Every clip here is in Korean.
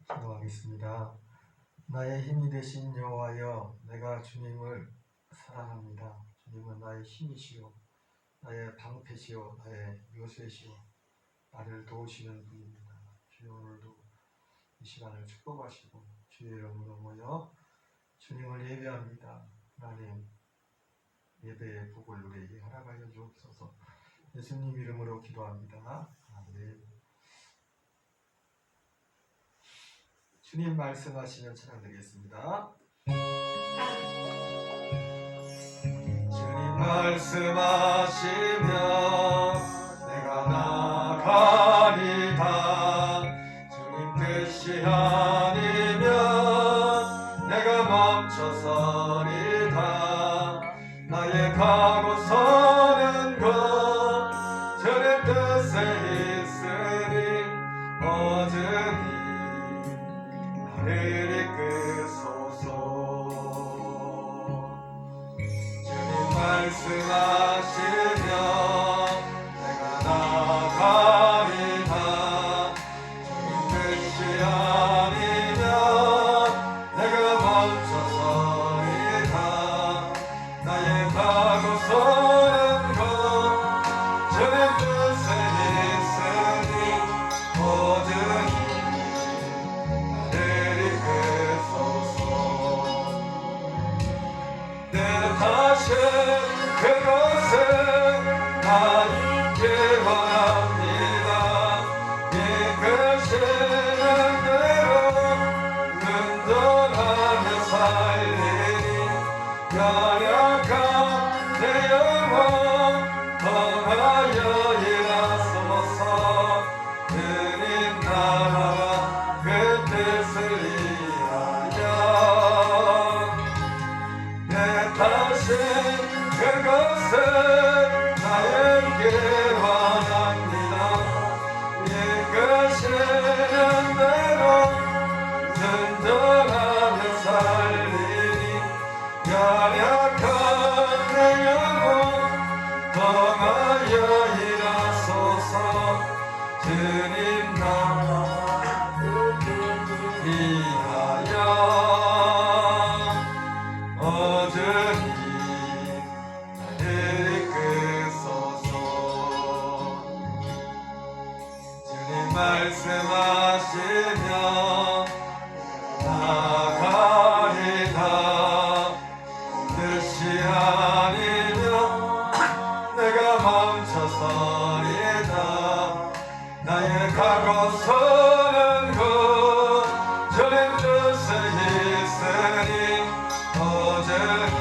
기도하겠습니다. 나의 힘이 되신 여호와여, 내가 주님을 사랑합니다. 주님은 나의 힘이시오, 나의 방패시오, 나의 요새시오, 나를 도우시는 분입니다. 주여, 오늘도 이 시간을 축복하시고 주의 이름으로 모여 주님을 예배합니다. 하나님, 예배의 복을 우리에게 허락하여 주옵소서. 예수님 이름으로 기도합니다. 아멘. 주님 말씀하시면 찬양드리겠습니다. 주님 말씀하시면 내가 나가리다. 주님 뜻이 아니면 내가 멈춰서리다. 나의 가고 서는 것 주님 뜻에 있으니 어즈니 나를 이끄소서. 주님 말씀하시면 내가 나가리다. 주님 뜻이 아니면 내가 멈춰서리다. 나의 가고 서는 것 주님 뜻에 있으니 어즈니 다시 그곳에 나 있게 원합니다. 이끄시는 대로 순종하며 살리니 연약한 내 영혼 통하여 일하소서. 주님 나라와 그 뜻을 위하여 다시 그곳에 나에게 원합니다. 이끄시는 대로 순종하며 살리니 연약한 내 영혼 통하여 일하소서. 주님 나라 위하여 어즈니 나를 이끄소서. 주님 말씀하시면 나가리다. 뜻이 아니면 내가 멈춰서리다. 나의 가고 서는 곳 주님 뜻에 있으니 어제니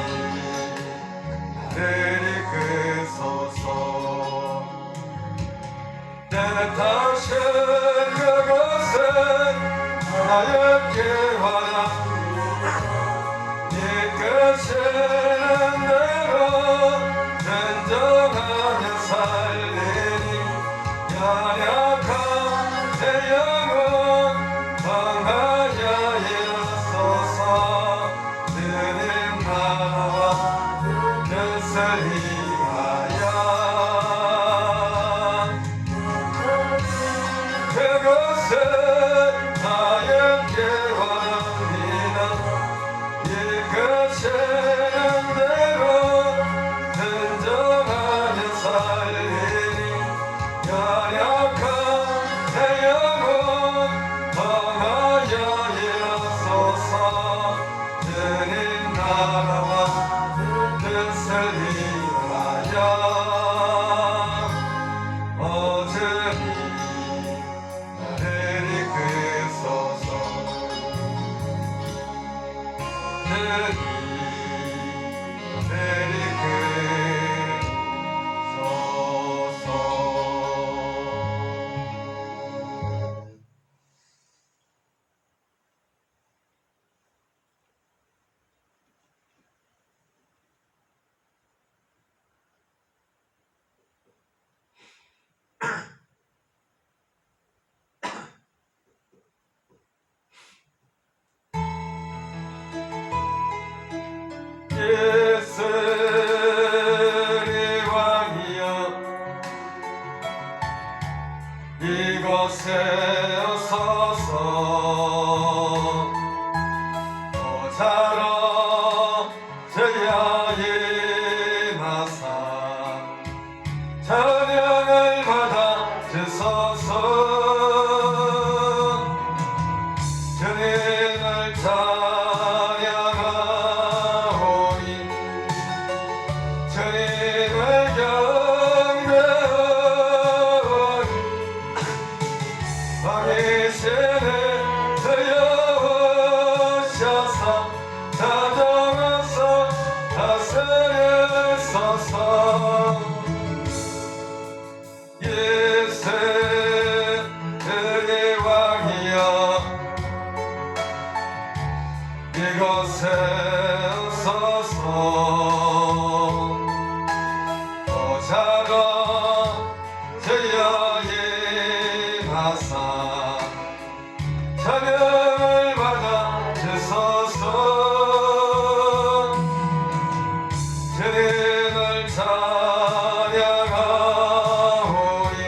나를 이끄소서. 내는 다시 그곳에 나에게 원합니다. 이끄시는 대로 순종하며 살리니 연약한 내 영혼 통하여 일하소서. 주님 나라와 뜻을 위하여 그곳에 나에게 원합니다. 이끄시는 대로 순종하며 살리니 연약한 내 영혼 통하여 일하소서. 주님 나라와 뜻을 위하여 어제니 나를 이곳에 오소서 모자라 저야의 마사 찬양을 받아 주소서 주님을 찬양하오니 주님을 경배하오니 왕의 신을 되어오셔서 다정하사 다스리소서 예수의 왕이여 이곳에 오소서 오자가 저야의 마사 찬양을 받아 주소서 주님을 찬양하오니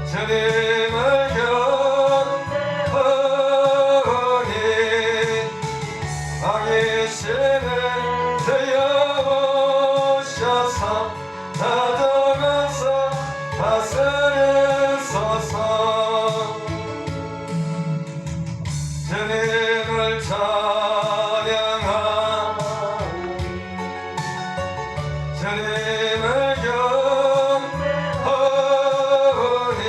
주님을 경배하오니 왕의 신을 되어오셔서 다정하사 다스리소서 주님을 찬양하오니 주님을 경배하오니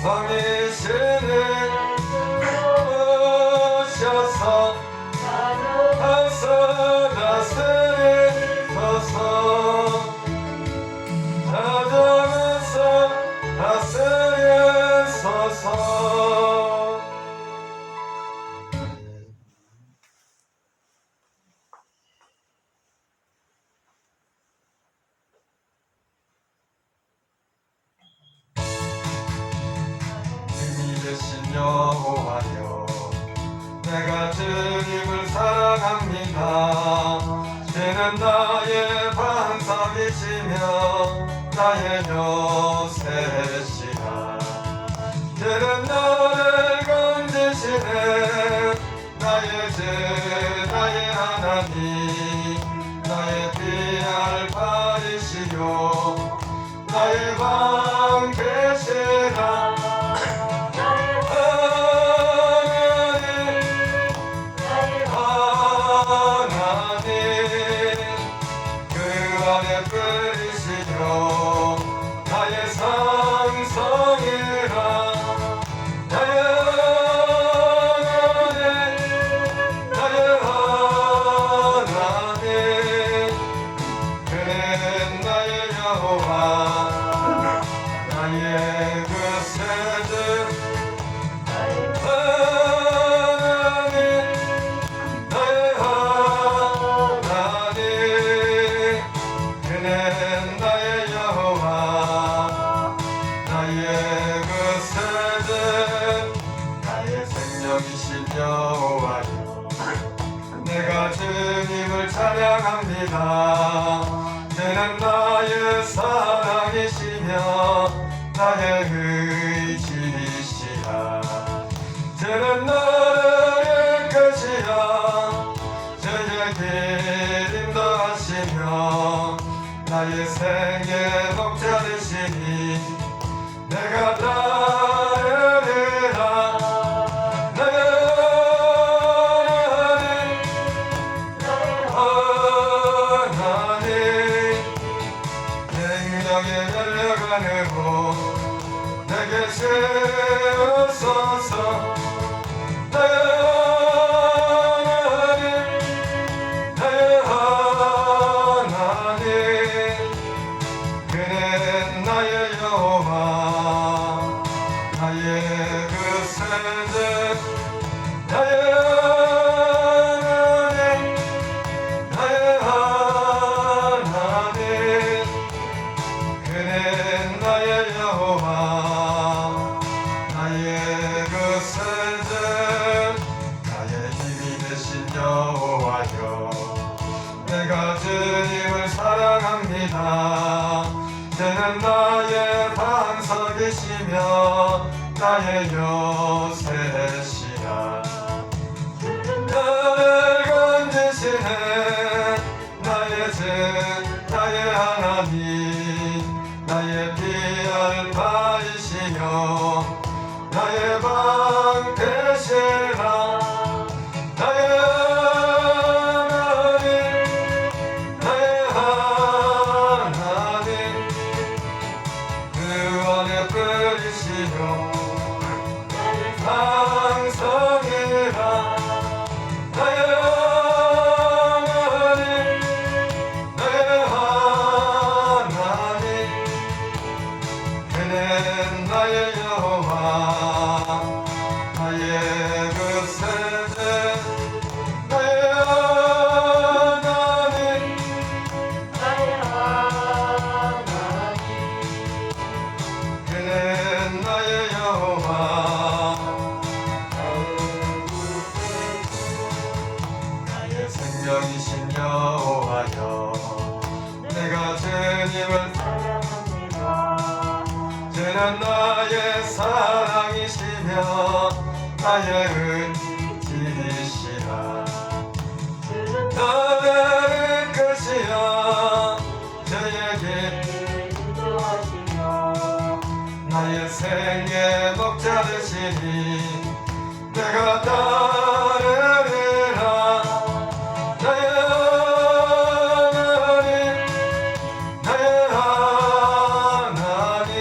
왕의 신을 오셔서 다스리소서 다정하사 다스리소서 힘이 되신 여호와여 내가 주님을 사랑합니다 주는 나의 반석이시며 나의 요새시라 주는 나를 건지시네 나의 주 나의 하나님 나의 피할 바이시요 나의 방 되시라 나의 상성이라 나의 하나님 그는 나의 여호와 나의 그 세드 하나님 나의 하나님 그는 나의 여호와 나의 그 세대 나의 생명이신 여호와여 내가 주님을 찬양합니다 주는 나의 사랑이시며 나의 의지이시라 주는 나의 끝이야 주의 길 인도하시며 나의 생의 목자되시니 내가 따르리라 나의 하나님 생명의 열려가는 곳 내게 세우소서 나의 하나님 그는 나의 여호와 나의 그 세대 나의 하나님 그는 나의 여호와 나의 그 세대 나의 힘이 되신 여호와여 내가 주님을 사랑합니다 주는 나의 나의 요새시라. 나를 건지시네 나의 주 나의 하나님, 나의 피할 바이시여 나의 방 되시라. 나의 하나님, 나의 하나님, 그 안에 끓이시며 상성이라. 나의 하나님, 나의 하나님, 그는 나의 여호와, 나의 그 세대, 나의 하나님, 나의 하나님, 그는 나의 여호와, 나의 생명이신 여호와여, 내가 주님을 사랑합니다. 주는 나의 사랑이시며 나의 은지시라. 나를 이끄시어 저에게 인도하시며 나의 생의 목자 되시니 내가 따르리라. 나의 하나님, 나의 하나님,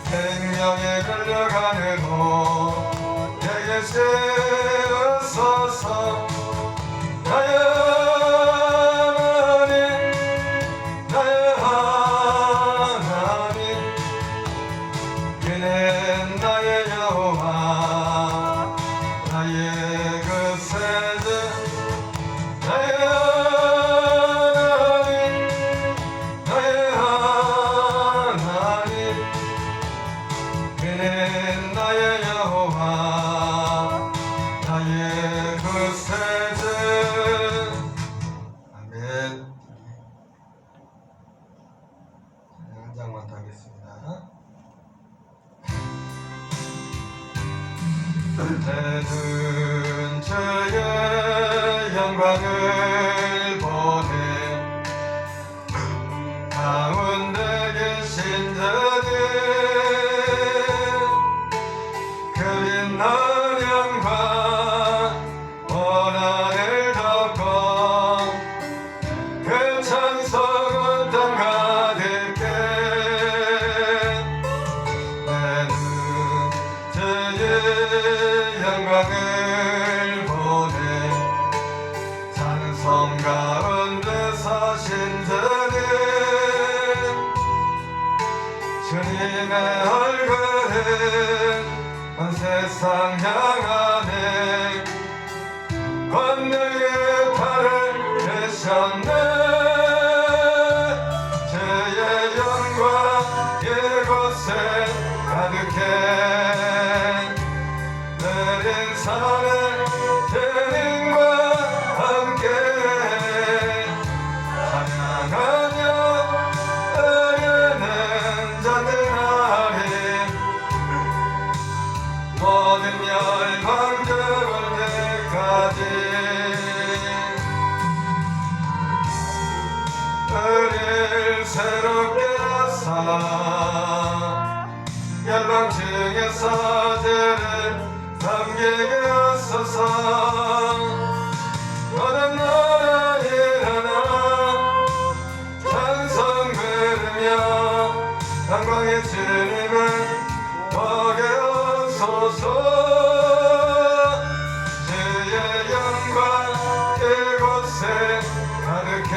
생명에 끌려가는 곳 내게 세우소서. 나의 하나님, 나의 하나님, 그는 나의 여호와, 나의 그 세대, 나의 하나님, 나의 하나님, 그는 나의 여호와, 나의 그 세대. 아멘. 한 장만 더 하겠습니다. 내눈 주의 영광을 보네 가운데 계신 자는 그 빛나는 영광 원한을 덮고 그 찬송은 땅 가득해. 내눈 주의 영광을 보네 찬송 가운데 사신 자는 주님의 얼굴은 온 세상 향하네. 권능의 팔을 드셨네. 주의 영광 이곳에 가득해. 내린 산에 주님과 함께 찬양하며 의뢰는 잔들하리. 모든 열방 죽을 때까지 우릴 새롭게 하사 열방 중에서 죄를 섬기게 하소서. 모든 나라 일어나 찬송 부르며 영광의 주님을 보게 하소서. 주의 영광 이곳에 가득해.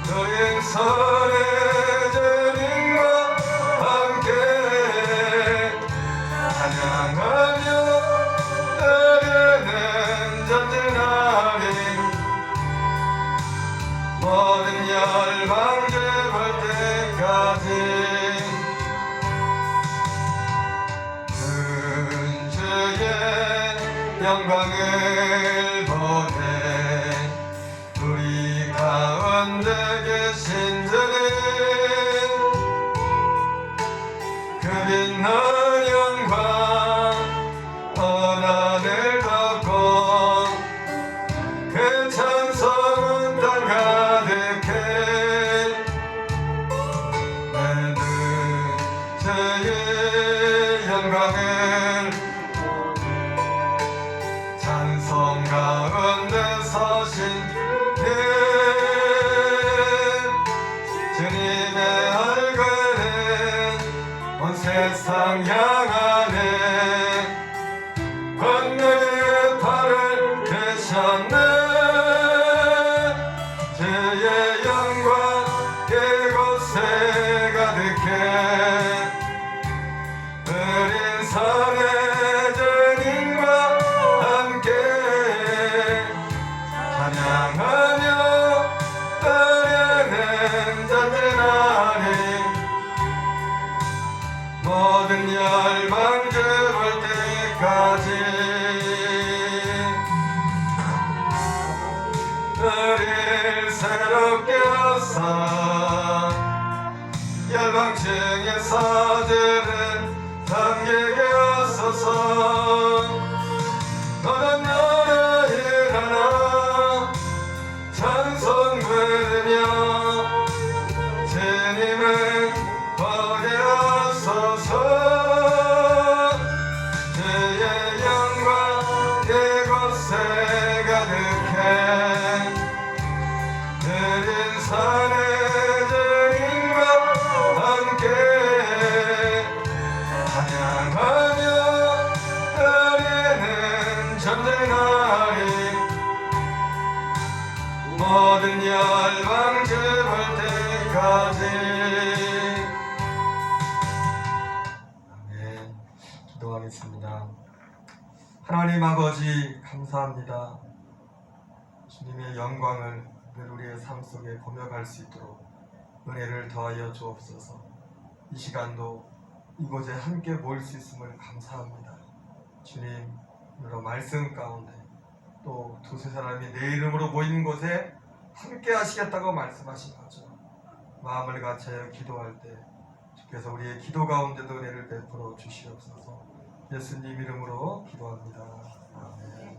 너의 손에 주님과 함께 찬양하며 의뢰는 전진하리. 모든 열방 죽을 때까지 큰 주의 영광을 보내 우리 가운데 계신 자는 빛난 영광 언 하늘 덮고 그 찬송은 땅 가득해 내는 주의 영광을 찬송 가운데 서신 주님의 얼굴은 온 세상 향하네 권능의 팔을 드셨네 주의 영광 이곳에 가득해 어린 산의 주님과 함께 찬양하며 은혜는 전진하리 모든 열방 주볼 때까지 우릴 새롭게 하사 열방 중에서 주를 섬기게 하소서 너는 나라 일하나 찬송 부르며 주님을 보게 하소서 주의 영광 이곳에 가득해 느린 산의 주님과 함께 찬양하며 우리는 전쟁하리 모든 열방 주볼 때까지. 아멘. 기도하겠습니다. 하나님 아버지 감사합니다. 주님의 영광을 늘 우리의 삶 속에 고백할 수 있도록 은혜를 더하여 주옵소서. 이 시간도 이곳에 함께 모일 수 있음을 감사합니다. 주님, 여러 말씀 가운데 또 두세 사람이 내 이름으로 모인 곳에 함께 하시겠다고 말씀하신 거죠. 마음을 같이 기도할 때 주께서 우리의 기도 가운데도 은혜를 베풀어 주시옵소서. 예수님 이름으로 기도합니다. 아멘.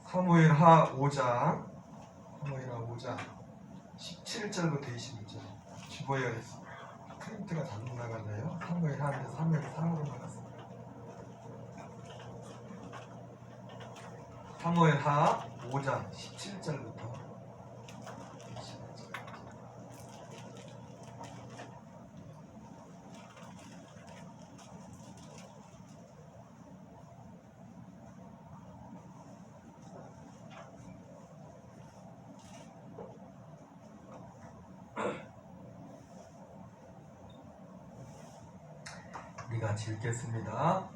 사무엘하 5장 17절부터 22절 주보에 프린트가 잘못 나갔네요. 사무엘하인데 사무엘 3으로 나갔습니다. 사무엘하 5장 17절부터 22절. 우리 같이 읽겠습니다.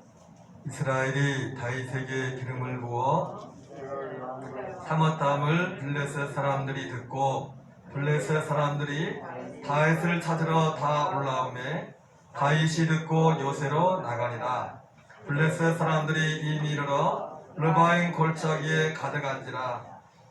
이스라엘이 다윗에게 기름을 부어 사뭇담을 블레셋 사람들이 듣고 블레셋 사람들이 다윗을 찾으러 다 올라오매 다윗이 듣고 요새로 나가니라. 블레셋 사람들이 이미 이르러 르바임 골짜기에 가득한지라.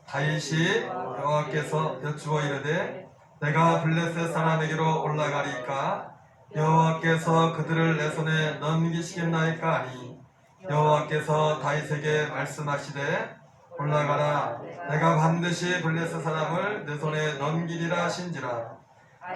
다윗이 여호와께서 여쭈어 이르되 내가 블레셋 사람에게로 올라가리까 여호와께서 그들을 내 손에 넘기시겠나이까 하니 여호와께서 다윗에게 말씀하시되 올라가라 내가 반드시 블레셋 사람을 내 손에 넘기리라 하신지라.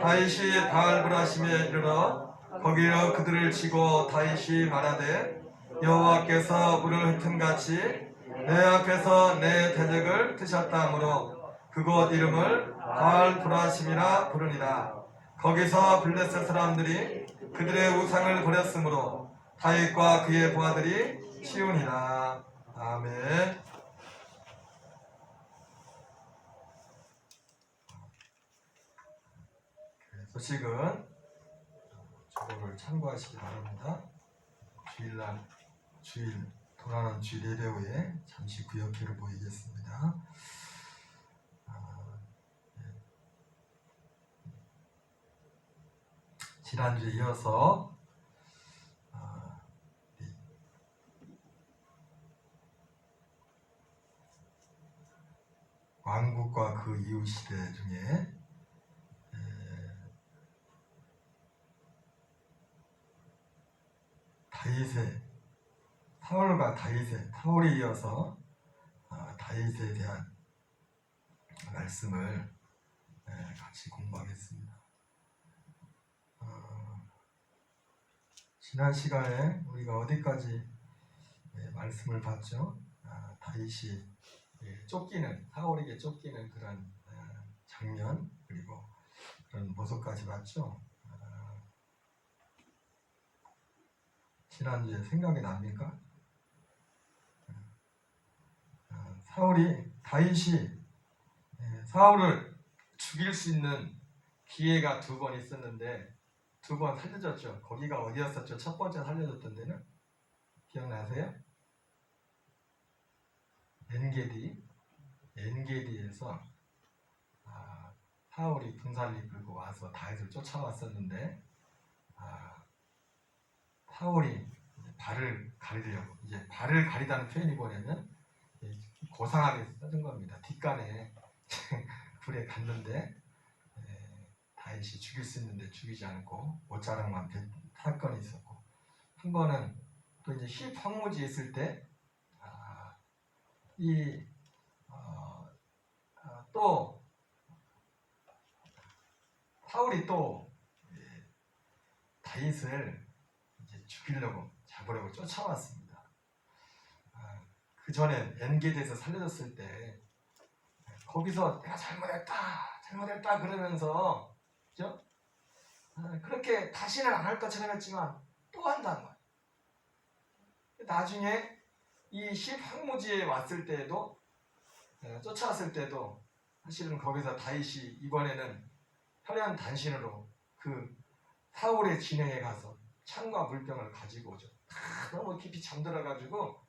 다윗이 바알브라심에 이르러 거기로 그들을 치고 다윗이 말하되 여호와께서 물을 흩음같이 내 앞에서 내 대적을 드셨다 하므로 그곳 이름을 바알브라심이라 부르니라. 거기서 블레셋 사람들이 그들의 우상을 버렸으므로 다윗과 그의 부하들이 치우니라. 아멘. 소식은 저거를 참고하시기 바랍니다. 주일 돌아가는 주일 예배 후에 잠시 구역회를 보이겠습니다. 지난주에 이어서 왕국과 그 이후 시대 중에 다윗의 사울과 다윗의 사울에 이어서 다윗에 대한 말씀을 같이 공부하겠습니다. 지난 시간에 우리가 어디까지 말씀을 봤죠? 다윗이 쫓기는 사울에게 쫓기는 그런 장면 그리고 그런 모습까지 봤죠. 지난주에 생각이 납니까? 다윗이 사울을 죽일 수 있는 기회가 2번 있었는데 2번 살려줬죠. 거기가 어디였었죠? 첫 번째 살려줬던 데는 기억나세요? 엔게디에서 사울이 군사를 이끌고 와서 다윗을 쫓아왔었는데 사울이 발을 가리려고 이제 발을 가리다는 표현이 뭐냐면 고상하게 써준 겁니다. 뒷간에 불에 갔는데 다윗이 죽일 수 있는데 죽이지 않고 옷자락만 뱉은 사건이 있었고 한 번은 또 이제 힙 황무지에 있을 때 또 사울이 또 다윗을 이제 죽이려고 잡으려고 쫓아왔습니다. 그 전에 엔게디에서 살려줬을 때 거기서 내가 잘못했다 그러면서 그죠? 그렇게 다시는 안 할 것처럼 했지만 또 한다는 거예요. 나중에 이 힙 황무지에 왔을 때에도 쫓아왔을 때도 사실은 거기서 다윗이 이번에는 혈연 단신으로 그 사울의 진영에 가서 창과 물병을 가지고 오죠. 너무 깊이 잠들어가지고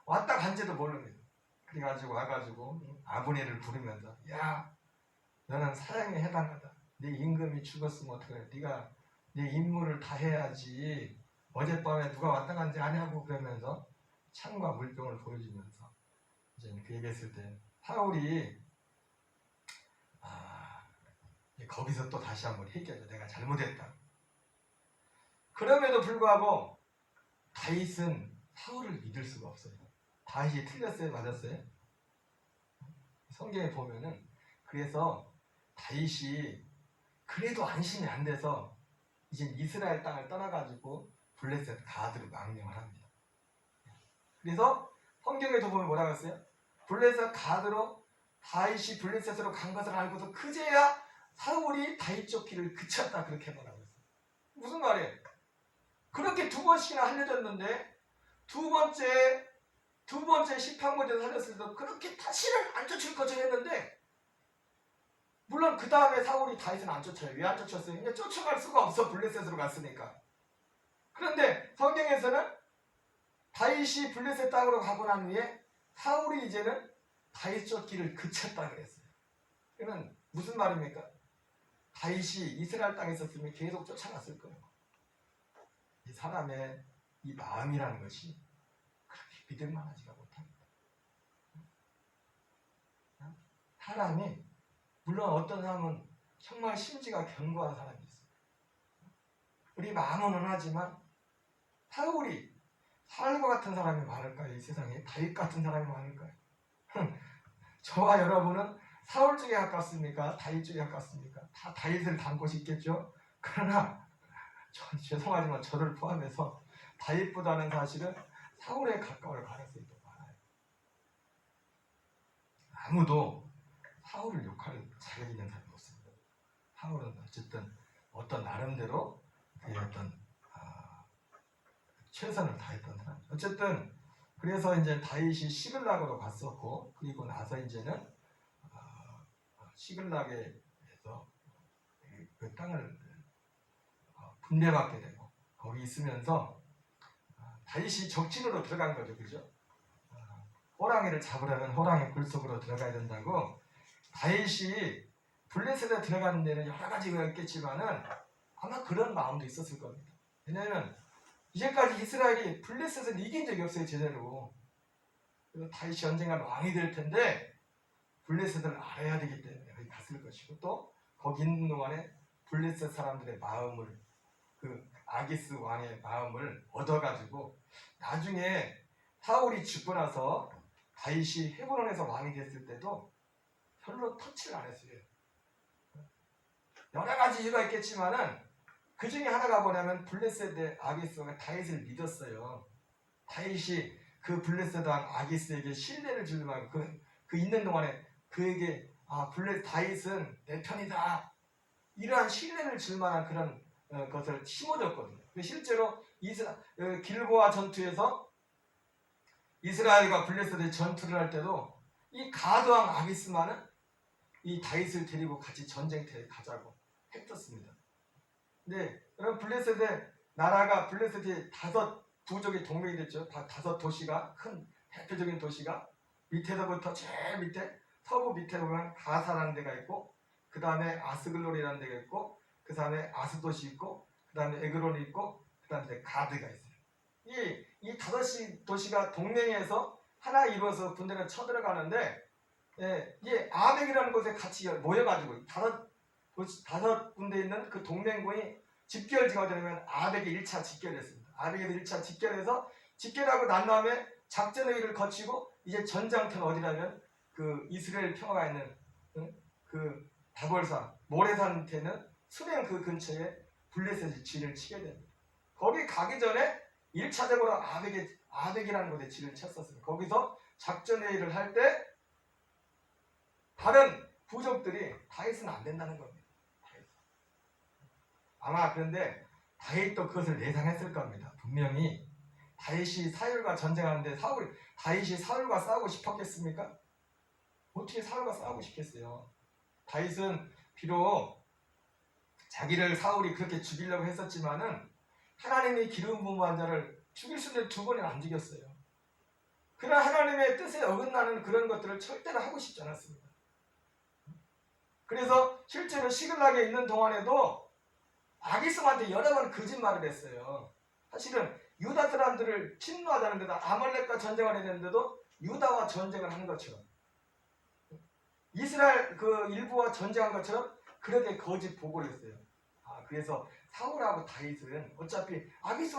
왔다 간지도 모릅니다. 그래가지고 와가지고 아브넬을 부르면서 야 너는 사형에 해당하다. 네 임금이 죽었으면 어떡해. 네가 네 임무를 다 해야지. 어젯밤에 누가 왔다 간지 아냐고 그러면서 창과 물병을 보여주면서 이제 그 얘기했을 때 사울이 거기서 또 다시 한번 회개하죠. 내가 잘못했다. 그럼에도 불구하고 다윗은 사울을 믿을 수가 없어요. 다윗이 틀렸어요? 맞았어요? 성경에 보면은 그래서 다윗이 그래도 안심이 안 돼서 이제 이스라엘 땅을 떠나가지고 블레셋 가드로 망명을 합니다. 그래서 성경에도 보면 뭐라고 했어요? 블레셋 가드로 다윗이 블레셋으로 간 것을 알고서 그제야 사울이 다윗 쫓기를 그쳤다 그렇게 말하고 있어요. 무슨 말이에요? 그렇게 2번씩이나 알려졌는데 두 번째 시편문제에서 살렸을 때도 그렇게 다시는 안 쫓을 것처럼 했는데 물론 그 다음에 사울이 다윗은 안 쫓아요. 왜 안 쫓았어요? 이제 쫓아갈 수가 없어. 블레셋으로 갔으니까. 그런데 성경에서는 다윗이 블레셋 땅으로 가고 난 후에 사울이 이제는 다윗 쫓기를 그쳤다 그랬어요. 이건 무슨 말입니까? 다윗이 이스라엘 땅에 있었으면 계속 쫓아갔을 거예요. 이 사람의 이 마음이라는 것이 그렇게 믿을만하지가 못합니다. 사람이 물론 어떤 사람은 정말 심지가 견고한 사람이 있어요. 우리 마음은 원하지만 사울이 사울과 같은 사람이 많을까요? 이 세상에 다윗 같은 사람이 많을까요? 저와 여러분은 사울 쪽에 가깝습니까? 다윗 쪽에 가깝습니까? 다 다윗을 닮고 싶겠죠? 그러나 죄송하지만 저를 포함해서 다윗보다는 사실은 사울에 가까울 가능성이 더 많아요. 아무도 사울을 욕할 자격 있는 사람이 없습니다. 사울은 어쨌든 어떤 나름대로 그의 어떤 최선을 다했던 사람. 어쨌든 그래서 이제 다윗이 시글락으로 갔었고 그리고 나서 이제는 시글락에서 그 땅을 분배받게 되고 거기 있으면서 다윗이 적진으로 들어간 거죠, 그죠? 호랑이를 잡으려면 호랑이 굴 속으로 들어가야 된다고 다윗이 블레셋에 들어가는 데는 여러 가지가 있겠지만은 아마 그런 마음도 있었을 겁니다. 왜냐하면 이제까지 이스라엘이 블레셋을 이긴 적이 없어요, 제대로. 그래서 다윗이 언젠가 왕이 될 텐데 블레셋을 알아야 되기 때문에 거기 갔을 것이고 또 거기 있는 동안에 블레셋 사람들의 마음을 그 아기스 왕의 마음을 얻어가지고 나중에 사울이 죽고 나서 다윗이 헤브론에서 왕이 됐을 때도 별로 터치를 안 했어요. 여러 가지 이유가 있겠지만은 그 중에 하나가 뭐냐면 블레셋의 아기스가 다윗을 믿었어요. 다윗이 그 블레셋 왕 아기스에게 신뢰를 주려고 하고 그 있는 동안에 그에게 다윗은 내 편이다 이러한 신뢰를 줄 만한 그런 것을 심어줬거든요. 실제로 길보아 전투에서 이스라엘과 블레셋의 전투를 할 때도 이 가드 왕 아기스만은 이 다윗을 데리고 같이 전쟁터에 가자고 했었습니다. 근데 여러분 블레셋의 나라가 블레셋이 5 부족의 동맹이 됐죠. 다섯 도시가 큰 대표적인 도시가 밑에서부터 제일 밑에 서부 밑에 보면 가사라는 데가 있고 그 다음에 아스글론이라는 데가 있고 그 다음에 아스돗이 있고 그 다음에 에그론이 있고 그 다음에 가드가 있어요. 이 5도시가 동맹해서 하나 이루어서 군대가 쳐들어가는데 이 아벡이라는 곳에 같이 모여가지고 5 군데 있는 그 동맹군이 집결지가 되면 아벡이 1차 집결했습니다. 아벡에서 1차 집결해서 집결하고 난 다음에 작전회의를 거치고 이제 전장터는 어디라면 그 이스라엘 평화가 있는 그 다볼산 모래산한테는 수냉 그 근처에 블레셋이 진을 치게 됩니다. 거기 가기 전에 1차적으로 아벡이라는 곳에 진을 쳤었습니다. 거기서 작전회의를 할 때 다른 부족들이 다윗은 안 된다는 겁니다. 아마 그런데 다윗도 그것을 예상했을 겁니다. 분명히 다윗이 사울과 전쟁하는데 다윗이 사울과 싸우고 싶었겠습니까? 어떻게 사울과 싸우고 싶겠어요? 다윗은 비록 자기를 사울이 그렇게 죽이려고 했었지만은 하나님이 기름 부음한 자를 죽일 수 있는 2번이나 안 죽였어요. 그러나 하나님의 뜻에 어긋나는 그런 것들을 절대로 하고 싶지 않았습니다. 그래서 실제로 시글락에 있는 동안에도 아기스한테 여러 번 거짓말을 했어요. 사실은 유다 사람들을 침노하자는 데다 아말렉과 전쟁을 했는데도 유다와 전쟁을 한 것처럼 이스라엘 그 일부와 전쟁한 것처럼 그렇게 거짓 보고를 했어요. 그래서 사울하고 다윗은 어차피 아기스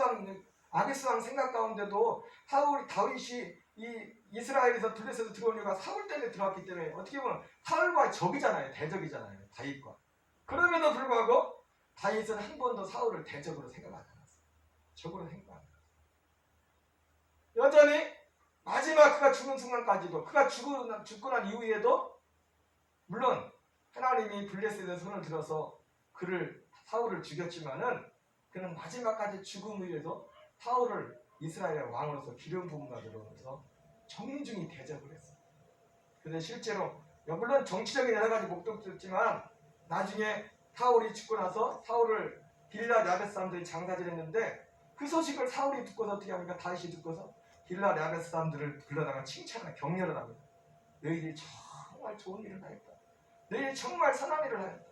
왕 생각 가운데도 다윗이 이 이스라엘에서 블레셋에서 들어온 이유가 사울 때문에 들어왔기 때문에 어떻게 보면 사울과 적이잖아요. 대적이잖아요. 다윗과. 그럼에도 불구하고 다윗은 한 번도 사울을 대적으로 생각하지 않았어요. 적으로 생각하지 않았어요. 여전히 마지막 그가 죽는 순간까지도 그가 죽고 난 이후에도 물론 하나님이 블레셋의 손을 들어서 사울을 죽였지만은 그는 마지막까지 죽음 위에도 사울을 이스라엘의 왕으로서 기름 부음 받으면서 정중히 대접을 했어요. 그런데 실제로 물론 정치적인 여러 가지 목적도 있지만 나중에 사울이 죽고 나서 사울을 길라 야베스 사람들이 장사질했는데 그 소식을 사울이 듣고서 어떻게 합니까? 다윗이 듣고서 길라 야베스 사람들을 불러다가 칭찬하고 격려를 합니다. 너희들이 정말 좋은 일을 하였다. 너희들이 정말 선한 일을 하였다.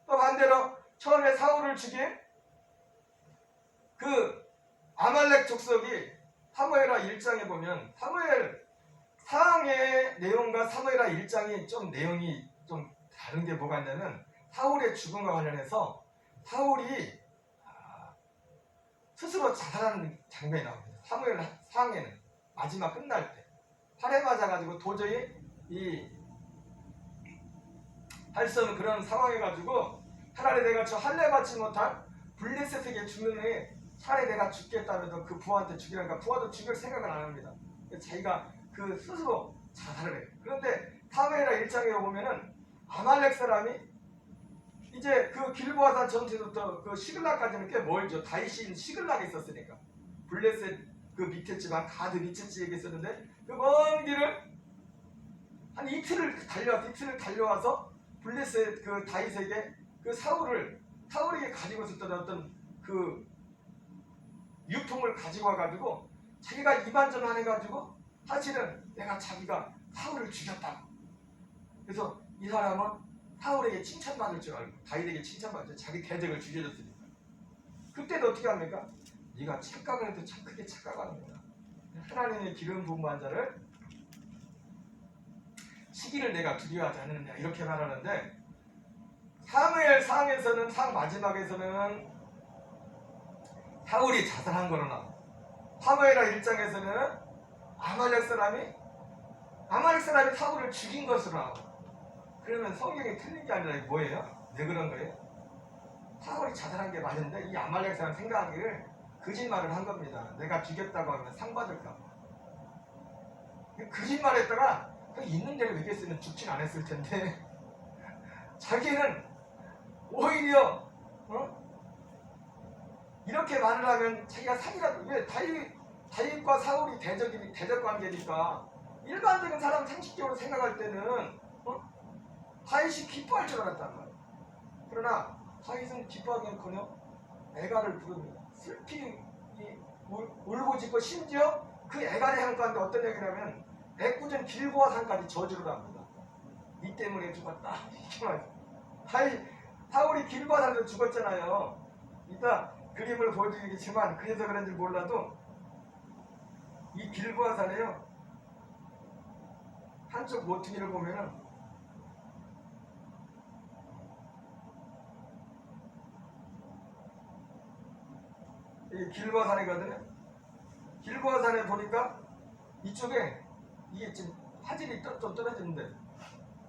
또 반대로 처음에 사울을 죽인 그 아말렉 족속이 사무엘하 1장에 보면 사무엘 사항의 내용과 사무엘하 1장이 좀 내용이 좀 다른 게 뭐가 있냐면 사울의 죽음과 관련해서 사울이 스스로 자살하는 장면이 나옵니다. 사무엘 상에는 마지막 끝날 때 활에 맞아가지고 도저히 할 수 없는 그런 상황해가지고 차라리 내가 저 할례 받지 못한 블레셋에게 죽느니 차라리 내가 죽겠다면서 그 부하한테 죽이라니까 부하도 죽일 생각을 안 합니다. 자기가 그 스스로 자살을 해요. 그런데 사무엘하 1장에 보면은 아말렉 사람이 이제 그 길보아산 전투에서부터 그 시글락까지는 꽤 멀죠. 다윗이 시글락에 있었으니까 블레셋 그 밑에 지방 가드 밑에 지역에 있었는데 그 먼 길을 한 이틀을 달려와서 블레셋 그 다윗에게 그 사울에게 가지고 있었던 어떤 그 유품을 가지고 와가지고 자기가 이반전을 해가지고 사실은 자기가 사울을 죽였다. 그래서 이 사람은 사울에게 칭찬받을 줄 알고 다윗에게 칭찬받을 줄 자기 대적을 죽여줬으니까 그때도 어떻게 합니까? 네가 착각을 해도 참 크게 착각하는구나. 하나님의 기름 부음한 자를 시기를 내가 두려워하지 않느냐 이렇게 말하는데 사무엘 상에서는 상 마지막에서는 사울이 자살한 거로 나와. 사무엘하 1장에서는 아말렉 사람이 사울을 죽인 것으로 나와. 그러면 성경이 틀린 게 아니라 이게 뭐예요? 왜 그런 거예요? 사울이 자살한 게 맞는데 이 아말렉 사람 생각하기를 거짓말을 한 겁니다. 내가 죽였다고 하면 상 받을까 봐. 거짓말했다가 있는 대로 얘기했으면 죽진 않았을 텐데 자기는 오히려 이렇게 말을 하면 자기가 상이라도, 왜 다윗과 사울이 대적 관계니까 일반적인 사람 상식적으로 생각할 때는 다윗이 기뻐할 줄 알았단 말이야. 그러나 다윗은 기뻐하기는커녕 애가를 부릅니다. 슬피 울고짖고, 심지어 그 애가를 향 가운데 어떤 얘기냐면 애꿎은 길보아 산까지 저주를 합니다. 이 때문에 죽었다. 사울이 길보아 산에서 죽었잖아요. 이따 그림을 보여드리겠지만, 그래서 그런지 몰라도 이 길보아 산에요, 한쪽 모퉁이를 보면은 이 길보아 산이거든요. 길보아 산에 보니까 이쪽에 이게 지금 화질이 좀 떨어지는데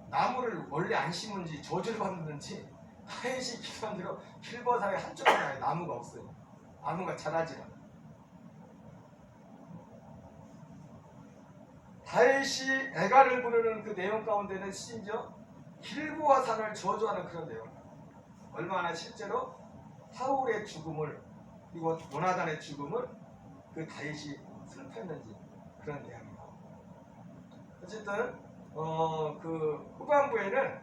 나무를 원래 안 심은지 저주를 받는지 다윗이 기도한 대로 길보아 산에 한쪽에 나무가 없어요. 나무가 자라지 않아. 다윗이 애가를 부르는 그 내용 가운데는 심지어 길보아 산을 저주하는 그런 내용. 얼마나 실제로 사울의 죽음을, 그리고 요나단의 죽음을 그 다윗이 슬펐는지 그런 내용입니다. 어쨌든 그 후반부에는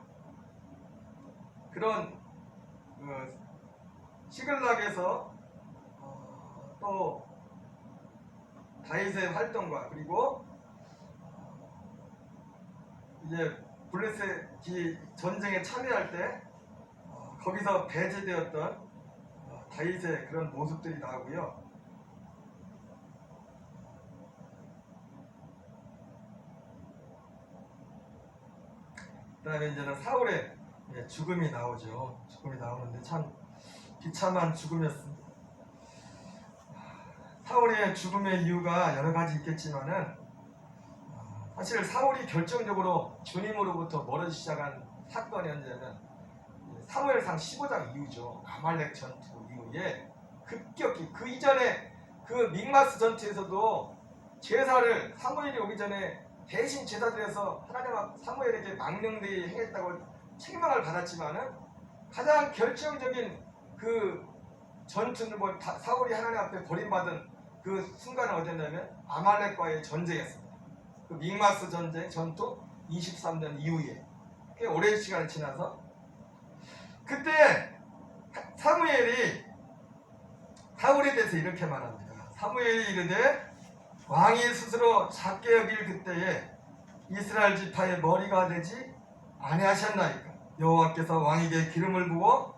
그런 시글락에서 또 다윗의 활동과, 그리고 이제 블레셋이 전쟁에 참여할 때 거기서 배제되었던 다윗의 그런 모습들이 나오고요. 그 다음에 이제는 사울의 죽음이 나오죠. 죽음이 나오는데 참 비참한 죽음이었습니다. 사울의 죽음의 이유가 여러 가지 있겠지만은, 사실 사울이 결정적으로 주님으로부터 멀어지기 시작한 사건이 언제냐면 사무엘상 15장 이후죠. 아말렉 전투 이후에 급격히, 그 이전에 그 믹마스 전투에서도 제사를 사무엘이 오기 전에 대신 제사드려서 하나님 앞 사무엘에게 망령되이 행했다고 책망을 받았지만은, 가장 결정적인 그 전투는 사울이 하나님 앞에 버림받은 그 순간은 어디였냐면 아말렉과의 전쟁이었습니다. 그 믹마스 전투 23년 이후에 꽤 오랜 시간이 지나서, 그때 사무엘이 사울에 대해서 이렇게 말합니다. 사무엘이 이르되 왕이 스스로 작게 여길 그때에 이스라엘 지파의 머리가 되지 아니하셨나이까. 여호와께서 왕에게 기름을 부어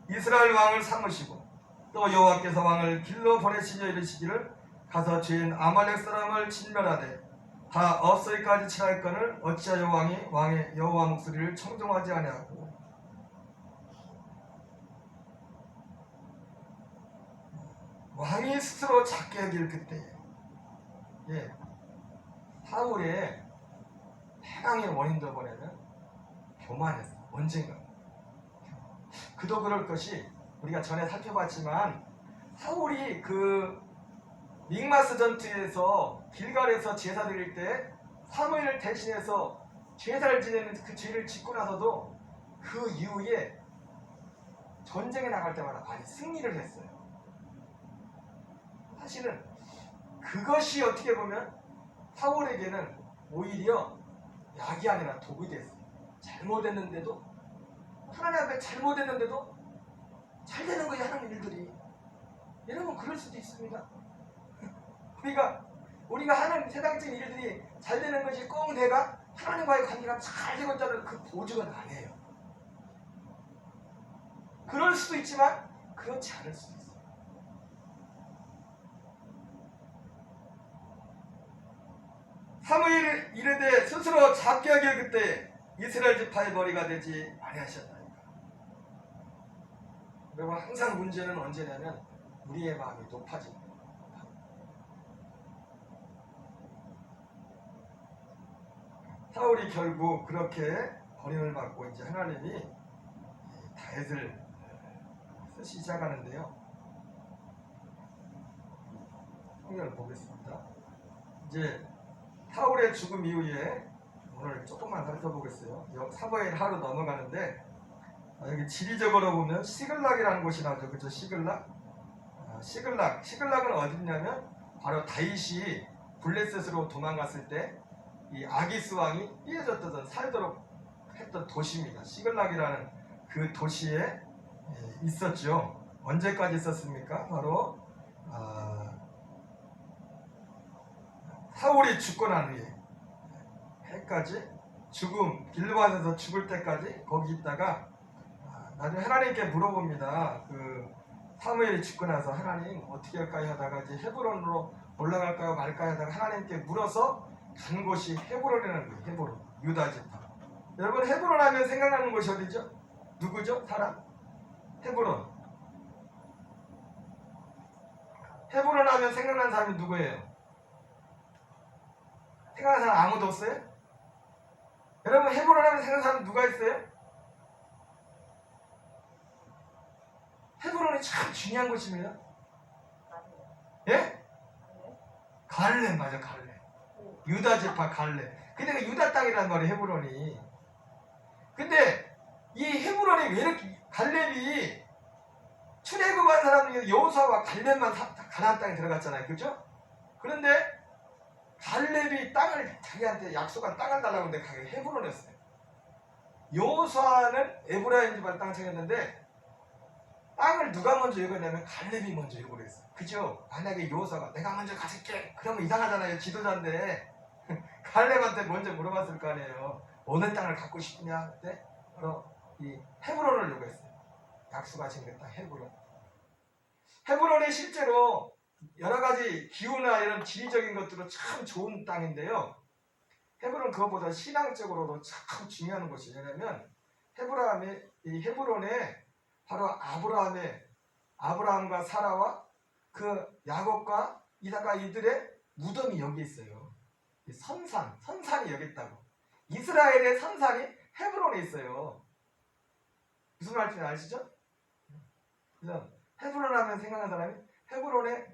이스라엘 왕을 삼으시고, 또 여호와께서 왕을 길로 보내시며 이르시기를 가서 죄인 아말렉 사람을 진멸하되 다 없어이까지 칠할 건을 어찌하여 왕의 여호와 목소리를 청종하지 아니하고. 왕이 스스로 작게 여길 그때에 사울의 패강의 원인도 뭐냐면 교만했어. 언젠가 그도 그럴 것이, 우리가 전에 살펴봤지만 사울이 그 믹마스 전투에서 길갈에서 제사 드릴 때 사무엘을 대신해서 제사를 지내는 그 죄를 짓고 나서도 그 이후에 전쟁에 나갈 때마다 많이 승리를 했어요. 사실은 그것이 어떻게 보면 사울에게는 오히려 약이 아니라 독이 됐어요. 잘못했는데도, 하나님 앞에 잘못했는데도 잘 되는 거예요, 하나님 일들이. 여러분 그럴 수도 있습니다. 우리가 하는 세상적인 일들이 잘 되는 것이 꼭 내가 하나님과의 관계가 잘 되고 있다는 그 보증은 아니에요. 그럴 수도 있지만 그렇지 않을 수도 있어요. 사무엘이 이르되 스스로 작게 여길 그때 이스라엘 지파의 머리가 되지 아니하셨나이까. 여러분 항상 문제는 언제냐면 우리의 마음이 높아집니다. 사울이 결국 그렇게 버림을 받고 이제 하나님이 다윗을 쓰시 시작하는데요. 성경을 보겠습니다. 이제 사울의 죽음 이후에 오늘 조금만 살펴보겠어요. 사무엘 하루 넘어가는데 여기 지리적으로 보면 시글락이라는 곳이 나오죠. 그렇죠? 시글락. 시글락은 어디냐면 바로 다윗이 블레셋으로 도망갔을 때 이 아기스 왕이 삐어졌던 살도록 했던 도시입니다. 시글락이라는 그 도시에 있었죠. 언제까지 있었습니까? 바로 사울이 죽고 난 후에 해까지 길르앗에서 죽을 때까지 거기 있다가 나중에 하나님께 물어봅니다. 그 사무엘이 죽고 나서 하나님 어떻게 할까요 하다가 이제 헤브론으로 올라갈까요 말까요 하다가 하나님께 물어서 간 곳이 헤브론이라는 거예요. 헤브론, 유다 지파. 여러분 헤브론 하면 생각나는 곳이 어디죠? 누구죠? 사람? 헤브론. 헤브론 하면 생각나는 사람이 누구예요? 생각나는 사람 아무도 없어요? 여러분 헤브론 하면 생각나는 사람 누가 있어요? 헤브론이 참 중요한 곳입니다. 예? 갈렙 맞아, 갈렙. 유다 지파 갈렙. 근데 그 유다 땅이란 말이에요, 헤브론이. 근데 이 헤브론이 왜 이렇게 갈렙이 출애굽한 사람 중에 여호수아와 갈렙만 가나안 땅에 들어갔잖아요, 그죠? 그런데 갈렙이 땅을 자기한테 약속한 땅을 달라고 했는데 가게 헤브론이었어요. 여호수아는 에브라임 지파를 땅을 챙겼는데 땅을 누가 먼저 읽었냐면 갈렙이 먼저 읽으려 했어요. 그죠? 만약에 여호수아가 내가 먼저 가질게 그러면 이상하잖아요. 지도자인데 갈렙한테 먼저 물어봤을 거 아니에요. 어느 땅을 갖고 싶으냐? 그때 바로 이 헤브론을 요구했어요. 약속하신 그 땅 헤브론. 헤브론이 실제로 여러 가지 기후나 이런 지리적인 것들로 참 좋은 땅인데요. 헤브론 그것보다 신앙적으로도 참 중요한 곳이에요. 왜냐하면 헤브론에 바로 아브라함과 사라와 그 야곱과 이삭과 이들의 무덤이 여기 있어요. 선산이 여기 있다고. 이스라엘의 선산이 헤브론에 있어요. 무슨 말인지 아시죠? 그래서 헤브론 하면 생각나는 사람이 헤브론의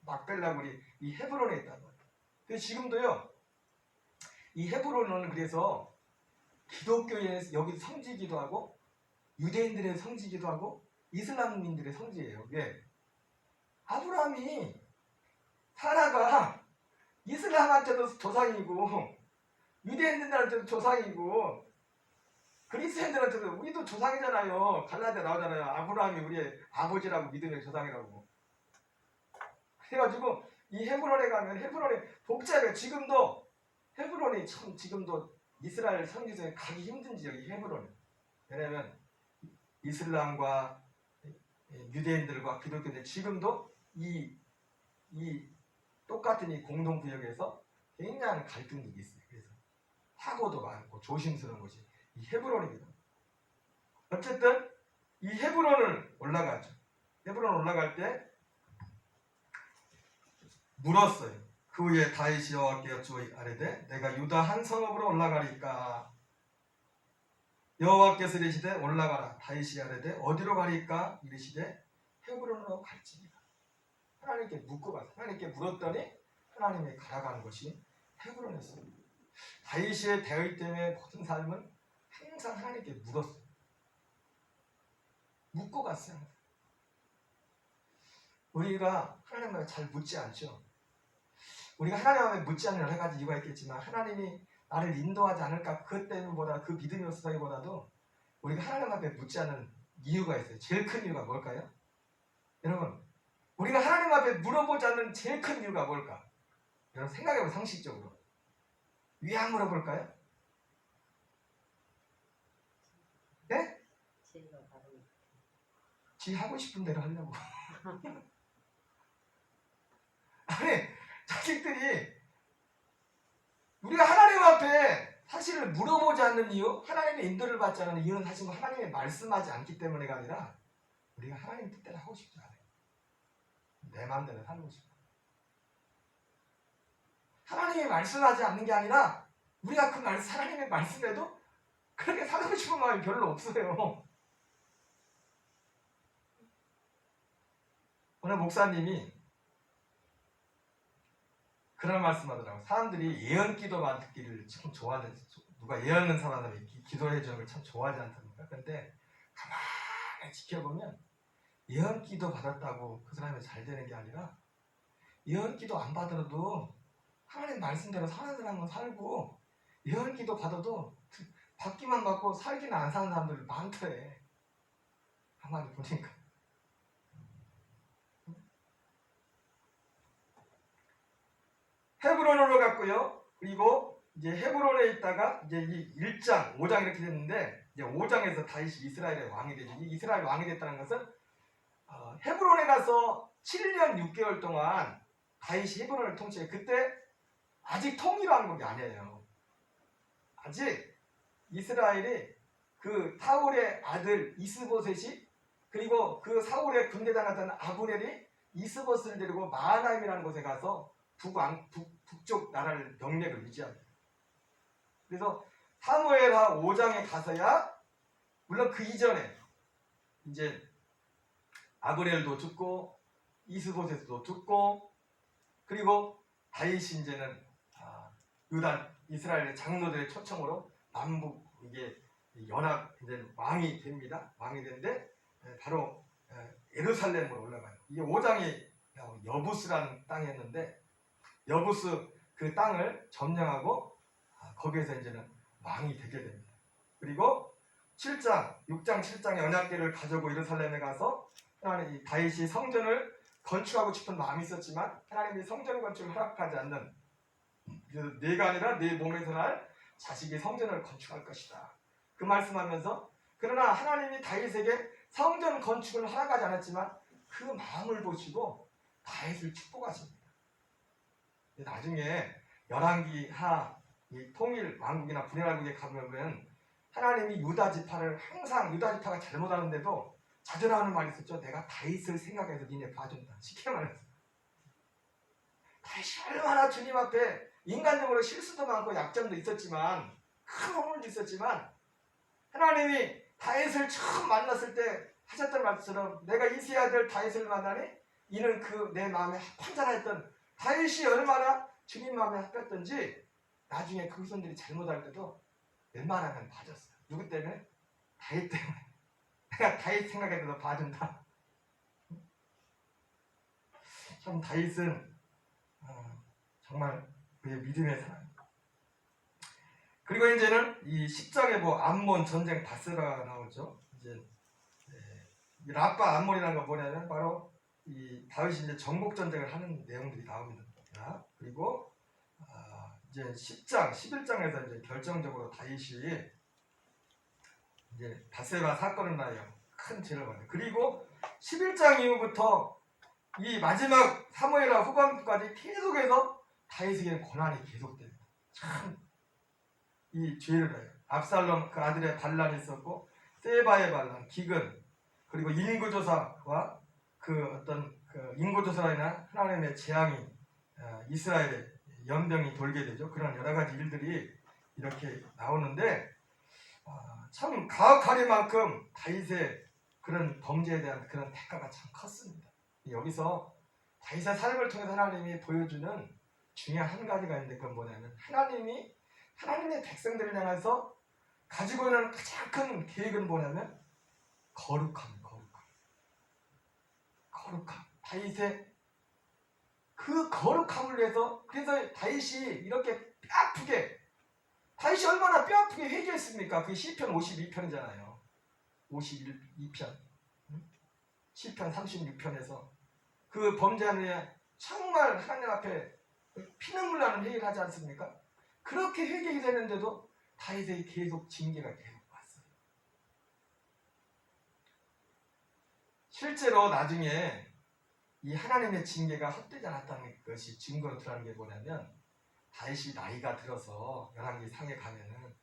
막벨라굴이 이 헤브론에 있다는 거예요. 근데 지금도요, 이 헤브론은 그래서 기독교의 여기 성지이기도 하고 유대인들의 성지이기도 하고 이슬람민들의 성지예요. 왜? 아브라함이 사라가 이슬람한테도 조상이고 유대인들한테도 조상이고 그리스도인들한테도 우리도 조상이잖아요. 갈라디아 나오잖아요. 아브라함이 우리의 아버지라고 믿음의 조상이라고. 그래가지고 이 헤브론에 가면 헤브론이 복잡해요. 지금도 헤브론이 참 지금도 이스라엘 성지 중에 가기 힘든 지역이 헤브론. 왜냐하면 이슬람과 유대인들과 기독교인들 지금도 이 똑같은 이 공동구역에서 굉장한 갈등이 있어요. 그래서 사고도 많고 조심스러운 것이 이 헤브론입니다. 어쨌든 이 헤브론을 올라가죠. 헤브론 올라갈 때 물었어요. 그 후에 다윗이 여호와께 여쭈어 아뢰되 내가 유다 한 성읍으로 올라가리까? 여호와께서 이르시되 올라가라. 다윗이 아뢰되 어디로 가리까? 이르시되 헤브론으로 갈지니라. 하나님께 묻고 가서 하나님께 물었더니 하나님이 가라가는 것이 헤브론이었어요. 다윗의 대의 때문에 모든 삶은 항상 하나님께 물었어요. 묻고 갔어요. 우리가 하나님 앞에 잘 묻지 않죠. 우리가 하나님 앞에 묻지 않는 여러 가지 이유가 있겠지만 하나님이 나를 인도하지 않을까 그것 때문보다 그 믿음이 없어서기보다도 우리가 하나님 앞에 묻지 않는 이유가 있어요. 제일 큰 이유가 뭘까요? 여러분 우리가 하나님 앞에 물어보지 않는 제일 큰 이유가 뭘까? 여러분 생각해보면 상식적으로 왜 안 물어볼까요? 네? 지 하고 싶은 대로 하려고. 아니 자식들이 우리가 하나님 앞에 사실을 물어보지 않는 이유, 하나님의 인도를 받지 않는 이유는 사실 하나님이 말씀하지 않기 때문에가 아니라 우리가 하나님 뜻대로 하고 싶지 않아요. 내 마음대로 살고 싶어. 하나님이 말씀하지 않는 게 아니라 우리가 그 하나님의 말씀에도 그렇게 살고 싶은 마음이 별로 없어요. 오늘 목사님이 그런 말씀하더라고요. 사람들이 예언기도만 듣기를 참 좋아하는, 누가 예언하는 사람들이 기도해 주는 걸 참 좋아하지 않습니까? 근데 가만히 지켜보면 예언기도 받았다고 그 사람이 잘 되는 게 아니라 예언기도 안 받아도 하나님 말씀대로 사는 사람은 살고 예언기도 받아도 받기만 받고 살기는 안 사는 사람들 많더래. 가만히 보니까. 헤브론으로 갔고요. 그리고 이제 헤브론에 있다가 이제 이 1장, 5장 이렇게 됐는데 이제 5장에서 다윗이 이스라엘의 왕이 되죠. 이 이스라엘 왕이 됐다는 것은 헤브론에 가서 7년 6개월 동안 다윗이 헤브론을 통치해. 그때 아직 통일한 게 아니에요. 아직 이스라엘이 그 사울의 아들 이스보셋이 그리고 그 사울의 군대장 같은 아브넬이 이스보셋을 데리고 마하나임이라는 곳에 가서 북쪽 나라를 영역을 유지합니다. 그래서 사무엘하 5장에 가서야 물론 그 이전에 이제 아브넬도 죽고 이스보셋도 죽고 그리고 다윗이 이제는 유다 이스라엘의 장로들의 초청으로 남북 이게 연합 이제 왕이 됩니다. 왕이 되는데 바로 예루살렘으로 올라가요. 이게 5장이 여부스라는 땅이었는데 여부스 그 땅을 점령하고 거기에서 이제는 왕이 되게 됩니다. 그리고 7장, 6장, 7장의 언약궤를 가지고 예루살렘에 가서 하나님 다윗이 성전을 건축하고 싶은 마음이 있었지만 하나님이 성전 건축을 허락하지 않는 내가 아니라 내 몸에서 날 자식이 성전을 건축할 것이다. 그 말씀하면서 그러나 하나님이 다윗에게 성전 건축을 허락하지 않았지만 그 마음을 보시고 다윗을 축복하십니다. 나중에 열왕기하 이 통일 왕국이나 분열왕국에 가보면 하나님이 유다 지파를 항상 유다 지파가 잘못하는데도 자주 나오는 말이 있었죠. 내가 다윗을 생각해서 니네 봐준다. 쉽게 말해서 다윗이 얼마나 주님 앞에 인간적으로 실수도 많고 약점도 있었지만 큰 허물도 있었지만 하나님이 다윗을 처음 만났을 때 하셨던 말씀처럼 내가 이새의 아들 다윗을 만나니 이는 그 내 마음에 합한 자라 했던 다윗이 얼마나 주님 마음에 합했던지 나중에 그 후손들이 잘못할 때도 웬만하면 봐줬어요. 누구 때문에? 다윗 때문에. 내가 다윗 생각해도 너 봐준다. 참 다윗은 정말 그의 믿음의 사람. 그리고 이제는 이 10장에 암몬 전쟁 바세바가 나오죠. 이제 이 라빠 암몬이라는 건 뭐냐면 바로 이 다윗이 이제 정복 전쟁을 하는 내용들이 나옵니다. 그리고 이제 10장, 11장에서 이제 결정적으로 다윗이 이제 바세바 사건을 나요. 큰 죄를 받는. 그리고 11장 이후부터 이 마지막 사무엘하 후반부까지 계속해서 다윗에게는 고난이 계속됩니다. 참 이 죄를 해요. 압살롬 그 아들의 반란이 있었고 세바의 반란, 기근 그리고 인구조사와 그 어떤 그 인구조사로 인한 하나님의 재앙이 이스라엘의 연병이 돌게 되죠. 그런 여러 가지 일들이 이렇게 나오는데 참 가혹하리만큼 다윗의 그런 범죄에 대한 그런 대가가 참 컸습니다. 여기서 다윗의 삶을 통해서 하나님이 보여주는 중요한 한 가지가 있는데 그건 뭐냐면 하나님의 백성들을 향해서 가지고 있는 가장 큰 계획은 뭐냐면 거룩함. 다윗의 그 거룩함을 위해서 그래서 다윗이 이렇게 뼈아프게 다윗이 얼마나 뼈아프게 회개했습니까? 그게 시편 52편이잖아요. 52편 시편 36편에서 그 범죄한 후에 정말 하나님 앞에 피눈물 나는 회개를 하지 않습니까? 그렇게 회개가 됐는데도 다윗에게 계속 징계가 계속 왔어요. 실제로 나중에 이 하나님의 징계가 헛되지 않았다는 것이 증거로 드러나는 게 뭐냐면 다윗이 나이가 들어서 열왕기 상에 가면은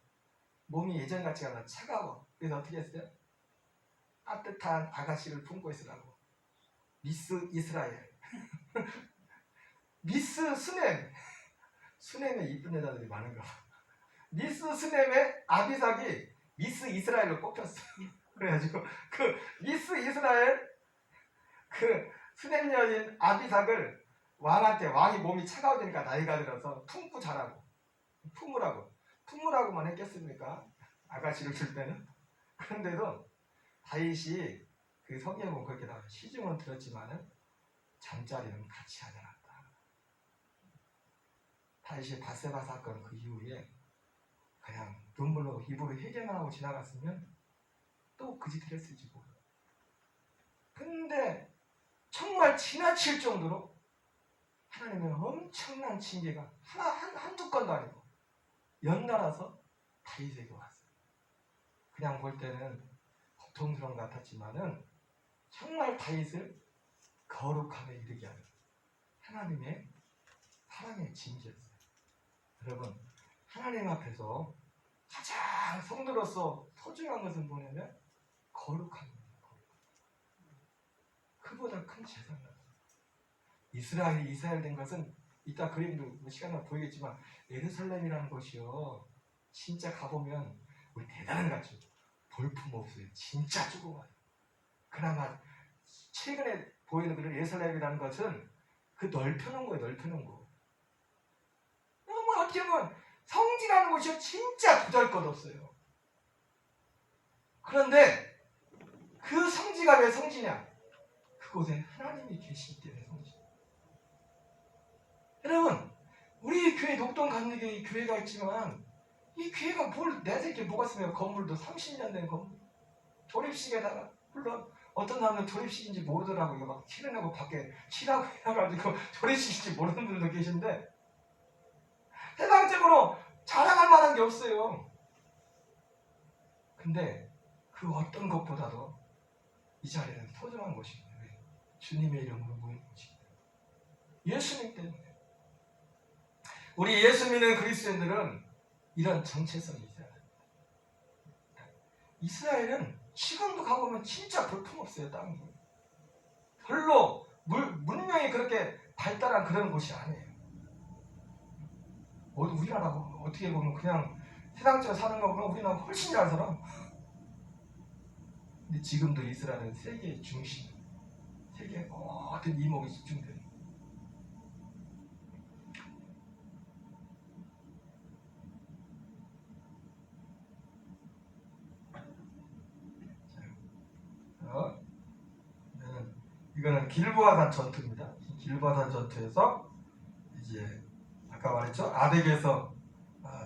몸이 예전 같지가 않아 차가워. 그래서 어떻게 했어요? 따뜻한 아가씨를 품고 있으라고 미스 이스라엘. 미스 수넴에 이쁜 여자들이 많은가 봐. 미스 수넴의 아비삭이 미스 이스라엘로 뽑혔어. 그래가지고 그 미스 이스라엘 그 수넴 여인 아비삭을 왕한테, 왕이 몸이 차가워지니까 나이가 들어서 품으라고만 했겠습니까? 아가씨를 줄 때는. 그런데도 다윗이 그 성경에 보면 그렇게 나와요. 시중은 들었지만은 잠자리는 같이 하지 않았다. 다윗이 바세바 사건 그 이후에 그냥 눈물로 입으로 회개만 하고 지나갔으면 또 그 짓을 했을지 몰라. 근데 정말 지나칠 정도로 하나님의 엄청난 징계가 한두 건도 아니고 연달아서 다윗에게 왔어요. 그냥 볼 때는 고통스러운 것 같았지만은 정말 다윗을 거룩함에 이르게 하는 하나님의 사랑의 징계였어요. 여러분, 하나님 앞에서 가장 성도로서 소중한 것은 뭐냐면 거룩함입니다. 그보다 큰 재산은 없어요. 이스라엘이 이스라엘 된 것은 이따 그림도 시간만 보이겠지만 예루살렘이라는 곳이요, 진짜 가보면 우리 대단한 가죠. 볼품없어요. 진짜 조그마해요. 그나마 최근에 보이는 그런 예루살렘이라는 것은 그 넓혀놓은 거예요. 넓혀놓은 거. 너무 어떻게 보면 성지라는 곳이 진짜 보잘것없어요. 그런데 그 성지가 왜 성지냐? 그곳에 하나님이 계시기 때문에 성지. 여러분, 우리 교회 녹동 감리교회 교회가 있지만 이 교회가 뭘 내세게 뭐가 있으면 건물도 30년 된 건물, 조립식에다가 물론 어떤 사람은 조립식인지 모르더라고요. 이거 막 칠해내고 밖에 칠하고 해가지고 조립식인지 모르는 분들도 계신데 세상적으로 자랑할 만한 게 없어요. 근데 그 어떤 것보다도 이 자리는 소중한 곳입니다. 왜? 주님의 이름으로 모인 곳이기 때문에. 예수님 때문에. 우리 예수 믿는 그리스도인들은 이런 정체성이 있어야 됩니다. 이스라엘은 지금도 가보면 진짜 볼품없어요. 땅이. 별로 문명이 그렇게 발달한 그런 곳이 아니에요. 우리나라가 어떻게 보면 그냥 세상적으로 사는 거 보면 우리나라 훨씬 잘 살아. 근데 지금도 이스라엘은 세계의 중심, 세계의 모든 이목이 집중돼요. 이거는 길보아산 전투입니다. 길보아산 전투에서 이제 아까 말했죠. 아벡에서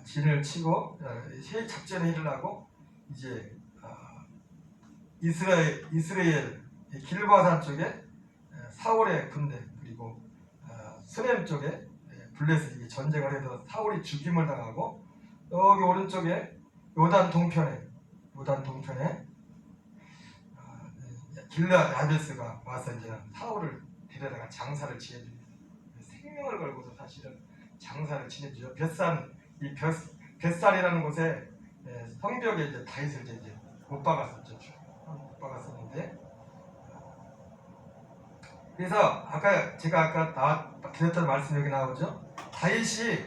진을 치고 새 작전에 일어나고 이제 이스라엘 길보아산 쪽에 사울의 군대 그리고 스렘 쪽에 블레셋이 전쟁을 해서 사울이 죽임을 당하고 여기 오른쪽에 요단 동편에 길르앗 야베스가 와서 이제 사울을 데려다가 장사를 지내줍니다. 생명을 걸고도 사실은 장사를 지내주죠. 벳산이라는 곳에 성벽에 이제 다윗을 이제 못 박았었죠. 못 박았었는데 그래서 아까 드렸던 말씀 여기 나오죠. 다윗이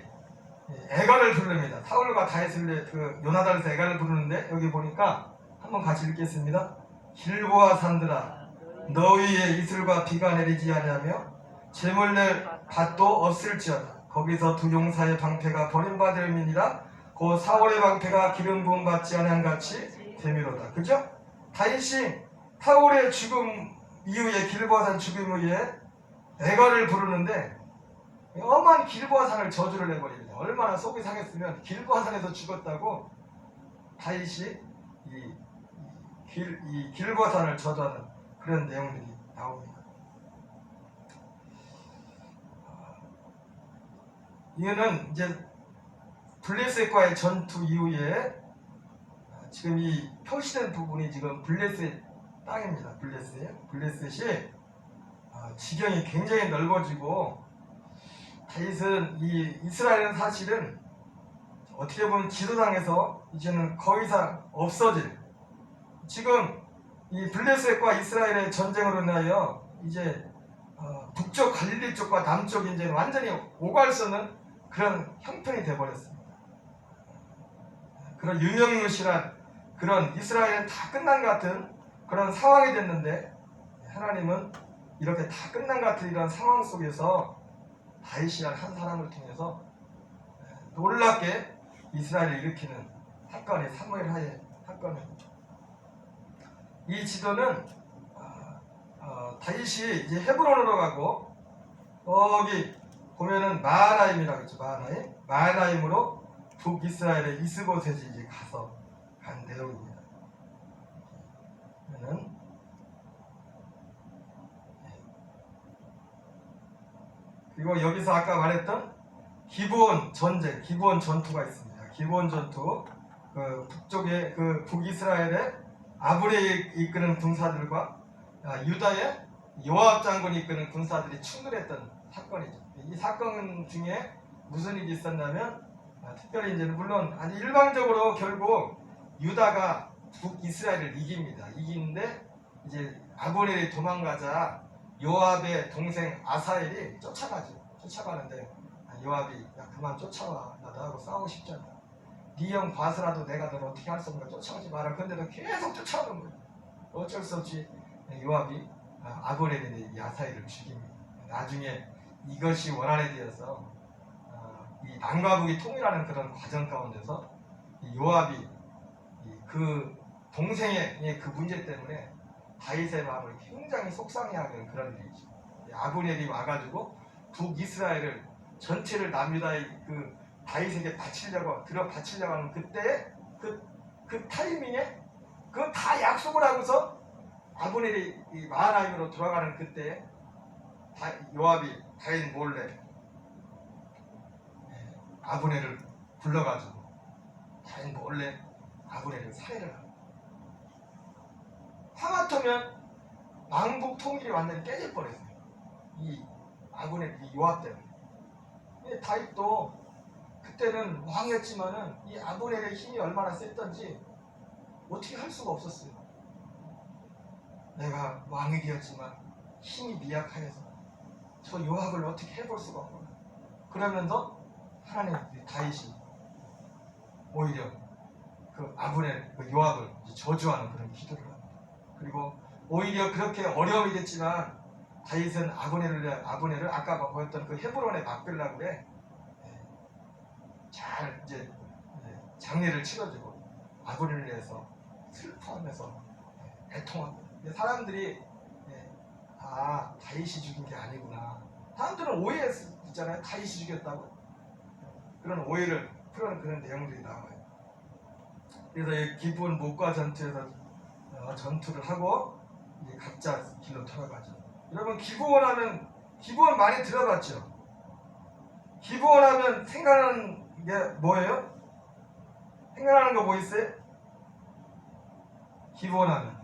애가를 부릅니다. 사울과 다윗을 그 요나단에서 애가를 부르는데 여기 보니까 한번 같이 읽겠습니다. 길보아 산들아, 너희의 이슬과 비가 내리지 아니하며 재물 낼 밭도 없을지어다. 거기서 두 용사의 방패가 버림받을미니라. 곧 사울의 방패가 기름 부음 받지 아니한 같이 되미로다. 그죠? 다윗이 사울의 죽음 이후에 길보아산 죽음 이후에 애가를 부르는데 엄한 길보아산을 저주를 내버립니다. 얼마나 속이 상했으면 길보아산에서 죽었다고 다윗이 이 길보아산을 저주하는 그런 내용들이 나옵니다. 이거는 이제 블레셋과의 전투 이후에 지금 이 표시된 부분이 지금 블레셋 땅입니다. 블레셋이 지경이 굉장히 넓어지고 다윗은 이 이스라엘은 사실은 어떻게 보면 지도상에서 이제는 거의 다 없어질 지금 이 블레셋과 이스라엘의 전쟁으로 인하여 이제 북쪽 갈릴리 쪽과 남쪽이 이제 완전히 오갈 수 없는 그런 형편이 되어버렸습니다. 그런 유명무실한 그런 이스라엘은 다 끝난 것 같은 그런 상황이 됐는데 하나님은 이렇게 다 끝난 것 같은 이런 상황 속에서 다윗이라는 한 사람을 통해서 놀랍게 이스라엘을 일으키는 사건이 사무엘 하의 사건입니다. 이 지도는 다윗이 이제 헤브론으로 가고 거기 보면은 마하나임이라고 있죠. 마하나임으로 북이스라엘의 이스보셋이 이제 가서 간 내용입니다. 그러면은 그리고 여기서 아까 말했던 기브온 전쟁, 기브온 전투가 있습니다. 기브온 전투, 그 북쪽의 그 북이스라엘의 아브레이 이끄는 군사들과 유다의 요압 장군이 이끄는 군사들이 충돌했던 사건이죠. 이 사건 중에 무슨 일이 있었냐면 특별히 이제 물론 아니 일방적으로 결국 유다가 북이스라엘을 이깁니다. 이기는데 이제 아브넬이 도망가자 요압의 동생 아사엘이 쫓아가죠. 쫓아가는데 요압이 야 그만 쫓아와. 나 너하고 싸우고 싶지 않다. 네 형 봐서라도 내가 너를 어떻게 할 수 없는 거야. 쫓아가지 마라. 근데도 계속 쫓아오는 거예요. 어쩔 수 없이 요압이 아브넬이 아사엘을 죽입니다. 나중에 이것이 원한에 되어서 이 남과 북이 통일하는 그런 과정 가운데서 이 요압이 그 동생의 그 문제 때문에 다윗의 마음을 굉장히 속상해하는 그런 일이죠. 아브넬이 와가지고 북이스라엘을 전체를 남유다의 그 다윗에게 바치려고 하는 그때 그 타이밍에 그 다 약속을 하고서 아브넬이 이 마하나임으로 돌아가는 그때 요압이 다윗 몰래 아브넬을 불러가지고 다윗 몰래 아브넬을 살해를 합니다. 하마터면 왕국 통일이 완전히 깨질 뻔했어요. 이 아브넬, 이 요압 때문에. 다윗도 그때는 왕이었지만은 이 아브넬의 힘이 얼마나 셌던지 어떻게 할 수가 없었어요. 내가 왕이 되었지만 힘이 미약하여서 저 요압을 어떻게 해볼 수가 없구나. 그러면서 하나님 다윗이 오히려 그 아브넬, 그 요압을 저주하는 그런 기도를 합니다. 그리고 오히려 그렇게 어려움이 됐지만 다윗은 아브넬을 아까 보였던 그 헤브론의 막벨라굴에 잘 이제 장례를 치러주고 아브넬을 위해서 슬퍼하면서 애통합니다. 사람들이 다윗이 죽인 게 아니구나. 사람들은 오해했잖아요. 다윗이 죽였다고. 그런 오해를 풀어내는 그런 내용들이 나와요. 그래서 이 기브온 목과 전투에서 전투를 하고 이제 각자 길로 돌아가죠. 여러분 기브온 많이 들어봤죠? 기브온 하면 생각나는 게 뭐예요? 생각나는 거 뭐 있어요? 기브온 하면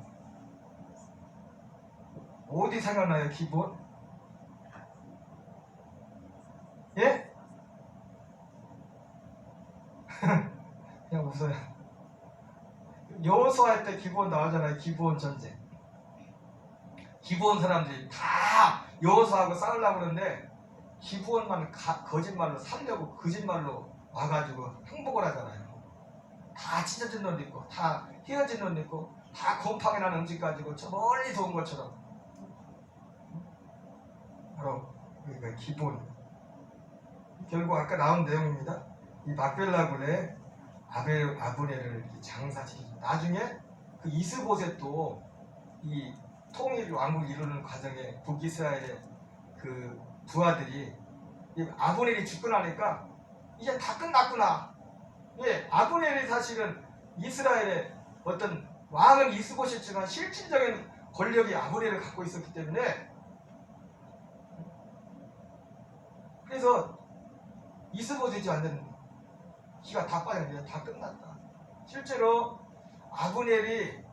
어디 생각나요? 기브온? 예? 그냥 웃어요. 여호수아 할 때 기브온 나오잖아요. 기브온 전쟁. 기브온 사람들이 다 여호수아하고 싸우려고 그러는데 기브온만 거짓말로 살려고 거짓말로 와가지고 항복을 하잖아요. 다 찢어진 놈도 있고 다 휘어진 놈도 있고 다 곰팡이 나는 음식 가지고 저 멀리서 온 것처럼 바로 그러니까 기브온. 결국 아까 나온 내용입니다. 이 막벨라굴에 아브넬을 장사시키죠. 나중에 그 이스보셋도 이 통일 왕국을 이루는 과정에 북이스라엘의 그 부하들이 아브넬이 죽고 나니까 이제 다 끝났구나. 아브넬이 사실은 이스라엘의 어떤 왕은 이스보셋이지만 실질적인 권력이 아브넬을 갖고 있었기 때문에 그래서 이스보셋이 완전 기가 다 빠졌는데 다 끝났다. 실제로 아브넬이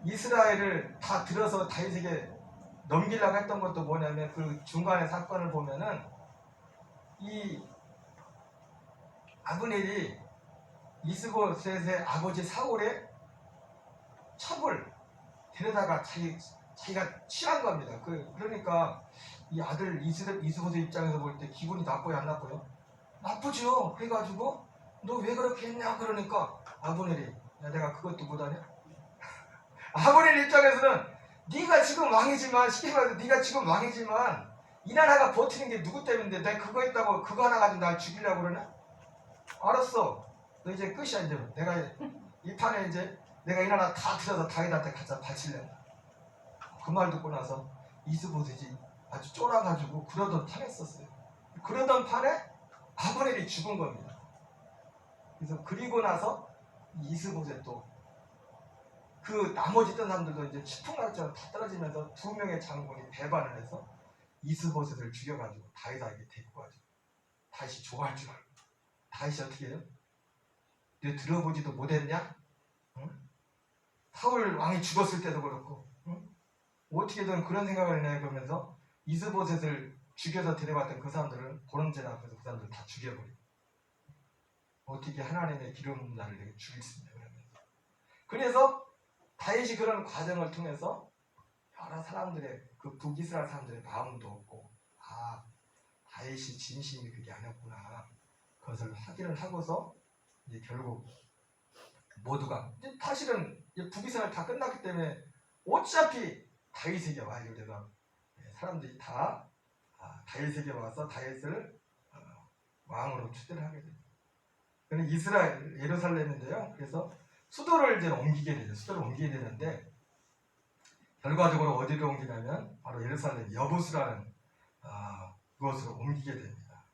이스라엘을 다 들어서 다윗에게 넘기려고 했던 것도 뭐냐면 그 중간의 사건을 보면은 이 아브넬이 이스보셋의 아버지 사울의 첩을 데려다가 자기 자기가 취한 겁니다. 그러니까 이 아들 이스보세 입장에서 볼 때 기분이 나빠요, 안 나빠요? 나쁘죠. 그래가지고 너 왜 그렇게 했냐 그러니까 아브넬이 야, 내가 그것도 못하냐? 아브넬 입장에서는 네가 지금 왕이지만 쉽게 말해서 네가 지금 왕이지만 이 나라가 버티는 게 누구 때문인데 내가 그거 했다고 그거 하나 가지고 날 죽이려고 그러냐? 알았어. 너 이제 끝이야. 이제 내가 이 판에 이제 내가 이 나라 다 들여서 다윗한테 갖다 바칠래. 그 말 듣고 나서 이스보셋이 아주 쫄아가지고 그러던 판에 썼어요. 그러던 판에 아브넬이 죽은 겁니다. 그래서 그리고 나서 이스보셋도 그 나머지 있던 사람들도 이제 치풍락처럼 다 떨어지면서 두 명의 장군이 배반을 해서 이스보셋을 죽여가지고 다윗에게 데리고 가지고 다윗이 좋아할 줄 알고 다윗이 어떻게 해요? 너 들어보지도 못했냐? 응? 사울 왕이 죽었을 때도 그렇고 응? 어떻게든 그런 생각을 해내 그러면서 이스보셋을 죽여서 데려갔던 그 사람들을 보름제 앞에서 그 사람들을 다 죽여버리고 어떻게 하나님의 기름 나를 내게 죽이겠습니까? 그래서 다윗이 그런 과정을 통해서 여러 사람들의 그 북이스라엘 사람들의 마음도 얻고 아 다윗이 진심이 그게 아니었구나 그것을 확인을 하고서 이제 결국 모두가 이제 사실은 이제 북이스라엘 다 끝났기 때문에 어차피 다윗에게 와요. 그래서 사람들이 다 다윗에게 와서 다윗을 왕으로 추대를 하게 됩니다. 그는 이스라엘 예루살렘인데요. 그래서 수도를 이제 옮기게 되죠. 수도를 옮기게 되는데 결과적으로 어디로 옮기냐면 바로 예루살렘 여부스라는 그것으로 옮기게 됩니다.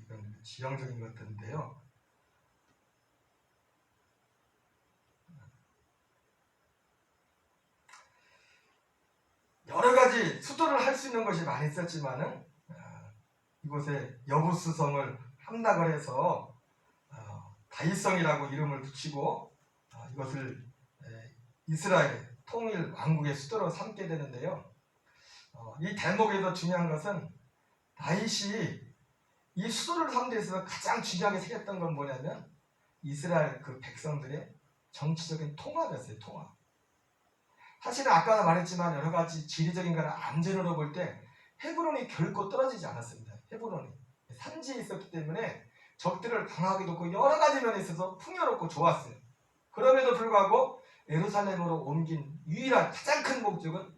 이건 지형적인 것들인데요. 여러 가지 수도를 할 수 있는 것이 많이 있었지만은 이곳에 여부스성을 함락을 해서 다윗성이라고 이름을 붙이고 이것을 이스라엘 통일 왕국의 수도로 삼게 되는데요. 이 대목에서 중요한 것은 다윗이 이 수도를 삼는 데 있어서 가장 중요하게 새겼던 건 뭐냐면 이스라엘 그 백성들의 정치적인 통합이었어요. 통합. 사실은 아까도 말했지만 여러 가지 지리적인 거나 안전으로 볼 때 헤브론이 결코 떨어지지 않았습니다. 헤브론이 산지에 있었기 때문에 적들을 강하게 놓고 여러 가지 면에 있어서 풍요롭고 좋았어요. 그럼에도 불구하고 예루살렘으로 옮긴 유일한 가장 큰 목적은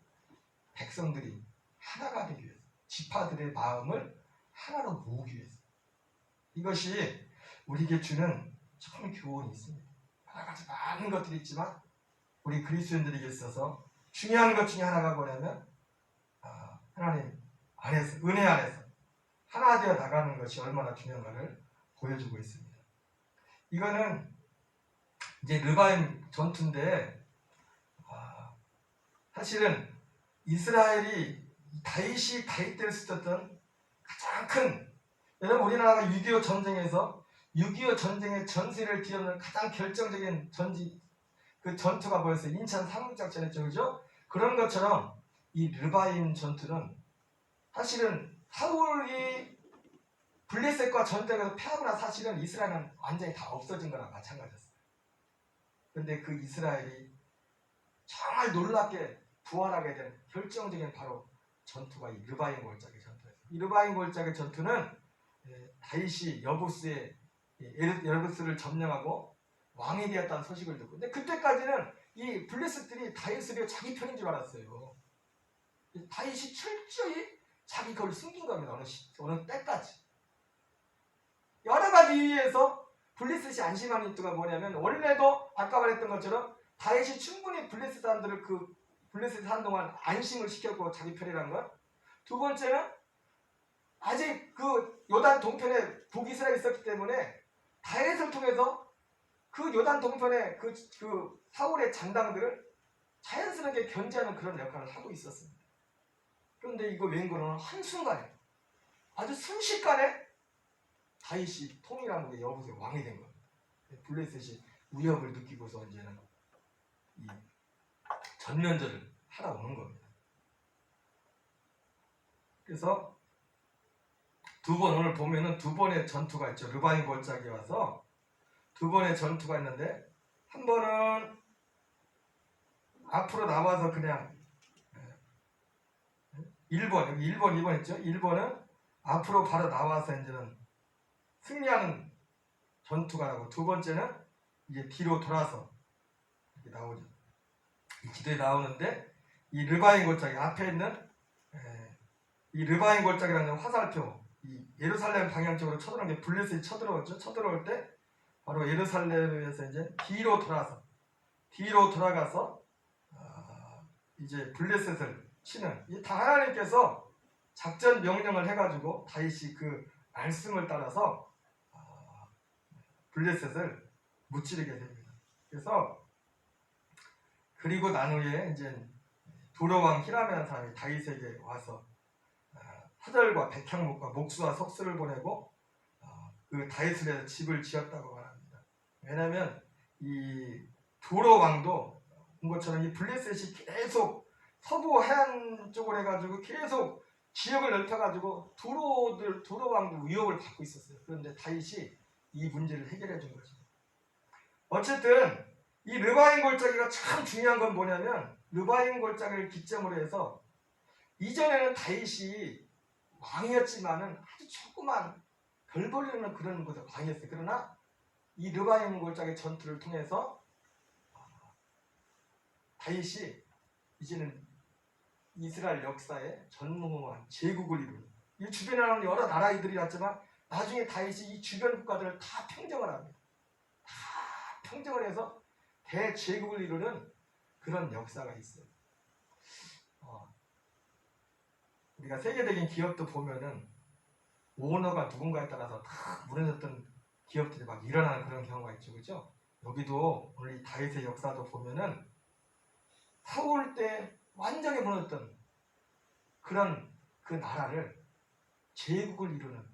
백성들이 하나가 되기 위해서 지파들의 마음을 하나로 모으기 위해서 이것이 우리에게 주는 참 교훈이 있습니다. 여러 가지 많은 것들이 있지만 우리 그리스도인들에게 있어서 중요한 것 중에 하나가 뭐냐면 하나님 안에서 은혜 안에서 하나 되어 나가는 것이 얼마나 중요한가를 보여주고 있습니다. 이거는 이제 르바임 전투인데 사실은 이스라엘이 다윗이 다윗 때를 쓰던 가장 큰 여러분 우리나라가 6.25 전쟁에서 6.25 전쟁의 전세를 뒤엎는 가장 결정적인 그 전투가 뭐였어요? 인천 상륙작전이었죠, 그죠? 그런 것처럼 이 르바임 전투는 사실은 사울이 블레셋과 전쟁에서 패하고 나 사실은 이스라엘은 완전히 다 없어진 거랑 마찬가지였어요. 그런데 그 이스라엘이 정말 놀랍게 부활하게 된 결정적인 바로 전투가 이 르바임 골짜기 전투였어요. 이 르바임 골짜기 전투는 다윗이 여부스를 점령하고 왕이 되었다는 소식을 듣고 근데 그때까지는 이 블레셋들이 다윗을 자기 편인 줄 알았어요. 다윗이 철저히 자기 그걸 숨긴 겁니다. 어느 때까지. 여러 가지 이유에서 블레셋이 안심하는 이유가 뭐냐면 원래도 아까 말했던 것처럼 다윗이 충분히 블레셋 사람들을 그 블레셋 사는 동안 안심을 시켰고 자기 편이라는 것. 두 번째는 아직 그 요단 동편에 북이스라엘이 있었기 때문에 다윗을 통해서 그 요단 동편에 그 사울의 장당들을 자연스럽게 견제하는 그런 역할을 하고 있었습니다. 그런데 이거 웬거는 한순간에 아주 순식간에 다윗이 통일왕국의 여부스의 왕이 된 겁니다. 블레셋이 위협을 느끼고서 이제는 이 전면전을 하러 오는 겁니다. 그래서 오늘 보면은 두 번의 전투가 있죠. 르바임 골짜기에 와서 두 번의 전투가 있는데 한 번은 앞으로 나와서 그냥 1번, 여기 1번, 2번 있죠? 1번은 앞으로 바로 나와서 이제는 승리하는 전투가 나고, 두 번째는 이제 뒤로 돌아서 이렇게 나오죠. 이 기도에 나오는데, 이 르바임 골짜기 앞에 있는 이 르바임 골짜기라는 화살표, 이 예루살렘 방향쪽으로 쳐들어온 게 블레셋이 쳐들어오죠. 쳐들어올 때 바로 예루살렘에서 이제 뒤로 돌아가서 이제 블레셋을 치는, 이 다 하나님께서 작전 명령을 해가지고 다윗이 그 말씀을 따라서 블레셋을 무찌르게 됩니다. 그래서 그리고 난 후에 이제 두로왕 히람이라는 사람이 다윗에게 와서 사절과 백향목과 목수와 석수를 보내고 그 다윗을 위해서 집을 지었다고 말합니다. 왜냐하면 이 두로왕도 본 것처럼 이 블레셋이 계속 서부 해안 쪽으로 해가지고 계속 지역을 넓혀가지고 두로왕도 위협을 받고 있었어요. 그런데 다윗이 이 문제를 해결해 준 거죠. 어쨌든 이 르바임 골짜기가 참 중요한 건 뭐냐면, 르바임 골짜기를 기점으로 해서 이전에는 다윗이 왕이었지만은 아주 조그만 별 볼리는 그런 곳에 왕이었어요. 그러나 이 르바임 골짜기 전투를 통해서 다윗이 이제는 이스라엘 역사에 전무후무한 제국을 이루는, 이 주변에 나오는 여러 나라들이 왔지만 나중에 다윗이 이 주변 국가들을 다 평정을 합니다. 다 평정을 해서 대제국을 이루는 그런 역사가 있어요. 우리가 세계적인 기업도 보면은 오너가 누군가에 따라서 다 무너졌던 기업들이 막 일어나는 그런 경우가 있죠, 그렇죠? 여기도 오늘 이 다윗의 역사도 보면은 사울 때 완전히 무너졌던 그런 그 나라를 제국을 이루는